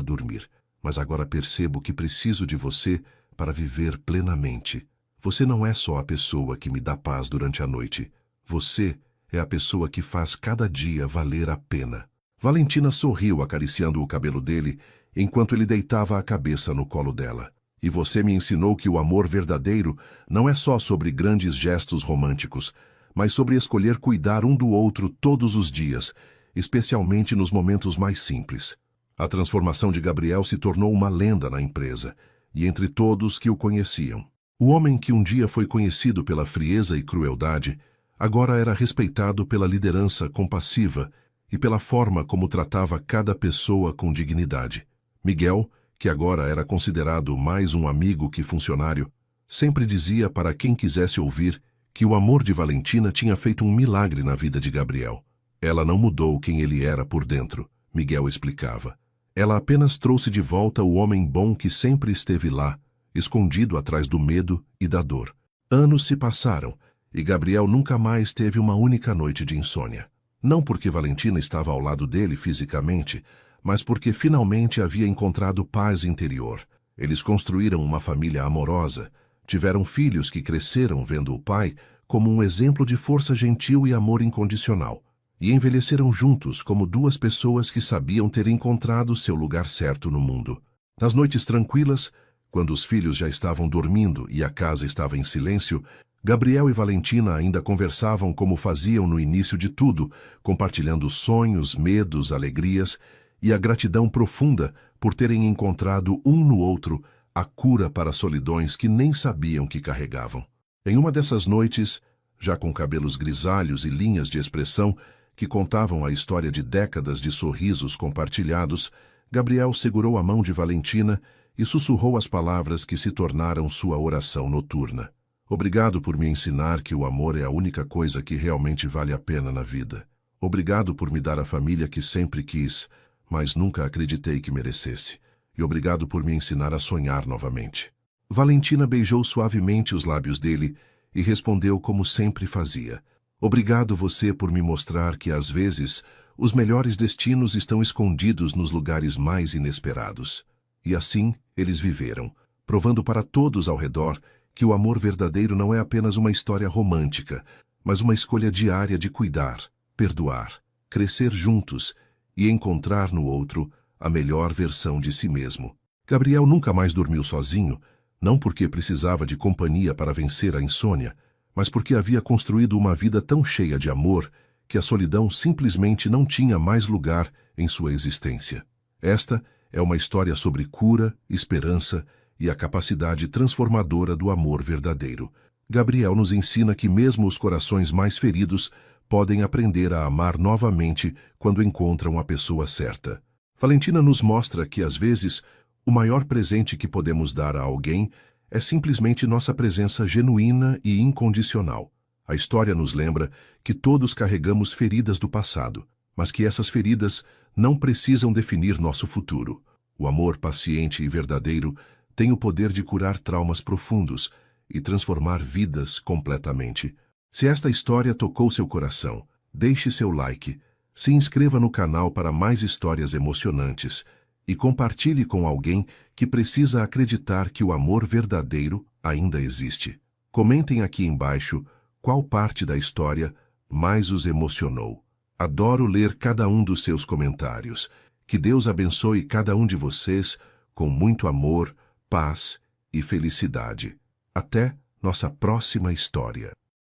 A: dormir, mas agora percebo que preciso de você para viver plenamente. Você não é só a pessoa que me dá paz durante a noite. Você é a pessoa que faz cada dia valer a pena. Valentina sorriu acariciando o cabelo dele, enquanto ele deitava a cabeça no colo dela. E você me ensinou que o amor verdadeiro não é só sobre grandes gestos românticos, mas sobre escolher cuidar um do outro todos os dias, especialmente nos momentos mais simples. A transformação de Gabriel se tornou uma lenda na empresa, e entre todos que o conheciam. O homem que um dia foi conhecido pela frieza e crueldade, agora era respeitado pela liderança compassiva e pela forma como tratava cada pessoa com dignidade. Miguel, que agora era considerado mais um amigo que funcionário, sempre dizia para quem quisesse ouvir que o amor de Valentina tinha feito um milagre na vida de Gabriel. Ela não mudou quem ele era por dentro, Miguel explicava. Ela apenas trouxe de volta o homem bom que sempre esteve lá, escondido atrás do medo e da dor. Anos se passaram, e Gabriel nunca mais teve uma única noite de insônia. Não porque Valentina estava ao lado dele fisicamente, mas porque finalmente havia encontrado paz interior. Eles construíram uma família amorosa, tiveram filhos que cresceram vendo o pai como um exemplo de força gentil e amor incondicional, e envelheceram juntos como duas pessoas que sabiam ter encontrado seu lugar certo no mundo. Nas noites tranquilas, quando os filhos já estavam dormindo e a casa estava em silêncio, Gabriel e Valentina ainda conversavam como faziam no início de tudo, compartilhando sonhos, medos, alegrias e a gratidão profunda por terem encontrado um no outro a cura para solidões que nem sabiam que carregavam. Em uma dessas noites, já com cabelos grisalhos e linhas de expressão que contavam a história de décadas de sorrisos compartilhados, Gabriel segurou a mão de Valentina e sussurrou as palavras que se tornaram sua oração noturna. Obrigado por me ensinar que o amor é a única coisa que realmente vale a pena na vida. Obrigado por me dar a família que sempre quis, mas nunca acreditei que merecesse. E obrigado por me ensinar a sonhar novamente. Valentina beijou suavemente os lábios dele e respondeu como sempre fazia. Obrigado você por me mostrar que, às vezes, os melhores destinos estão escondidos nos lugares mais inesperados. E assim, eles viveram, provando para todos ao redor que o amor verdadeiro não é apenas uma história romântica, mas uma escolha diária de cuidar, perdoar, crescer juntos e encontrar no outro a melhor versão de si mesmo. Gabriel nunca mais dormiu sozinho, não porque precisava de companhia para vencer a insônia, mas porque havia construído uma vida tão cheia de amor que a solidão simplesmente não tinha mais lugar em sua existência. Esta é uma história sobre cura, esperança e a capacidade transformadora do amor verdadeiro. Gabriel nos ensina que mesmo os corações mais feridos podem aprender a amar novamente quando encontram a pessoa certa. Valentina nos mostra que, às vezes, o maior presente que podemos dar a alguém é simplesmente nossa presença genuína e incondicional. A história nos lembra que todos carregamos feridas do passado, mas que essas feridas não precisam definir nosso futuro. O amor paciente e verdadeiro tem o poder de curar traumas profundos e transformar vidas completamente. Se esta história tocou seu coração, deixe seu like, se inscreva no canal para mais histórias emocionantes e compartilhe com alguém que precisa acreditar que o amor verdadeiro ainda existe. Comentem aqui embaixo qual parte da história mais os emocionou. Adoro ler cada um dos seus comentários. Que Deus abençoe cada um de vocês com muito amor, paz e felicidade. Até nossa próxima história.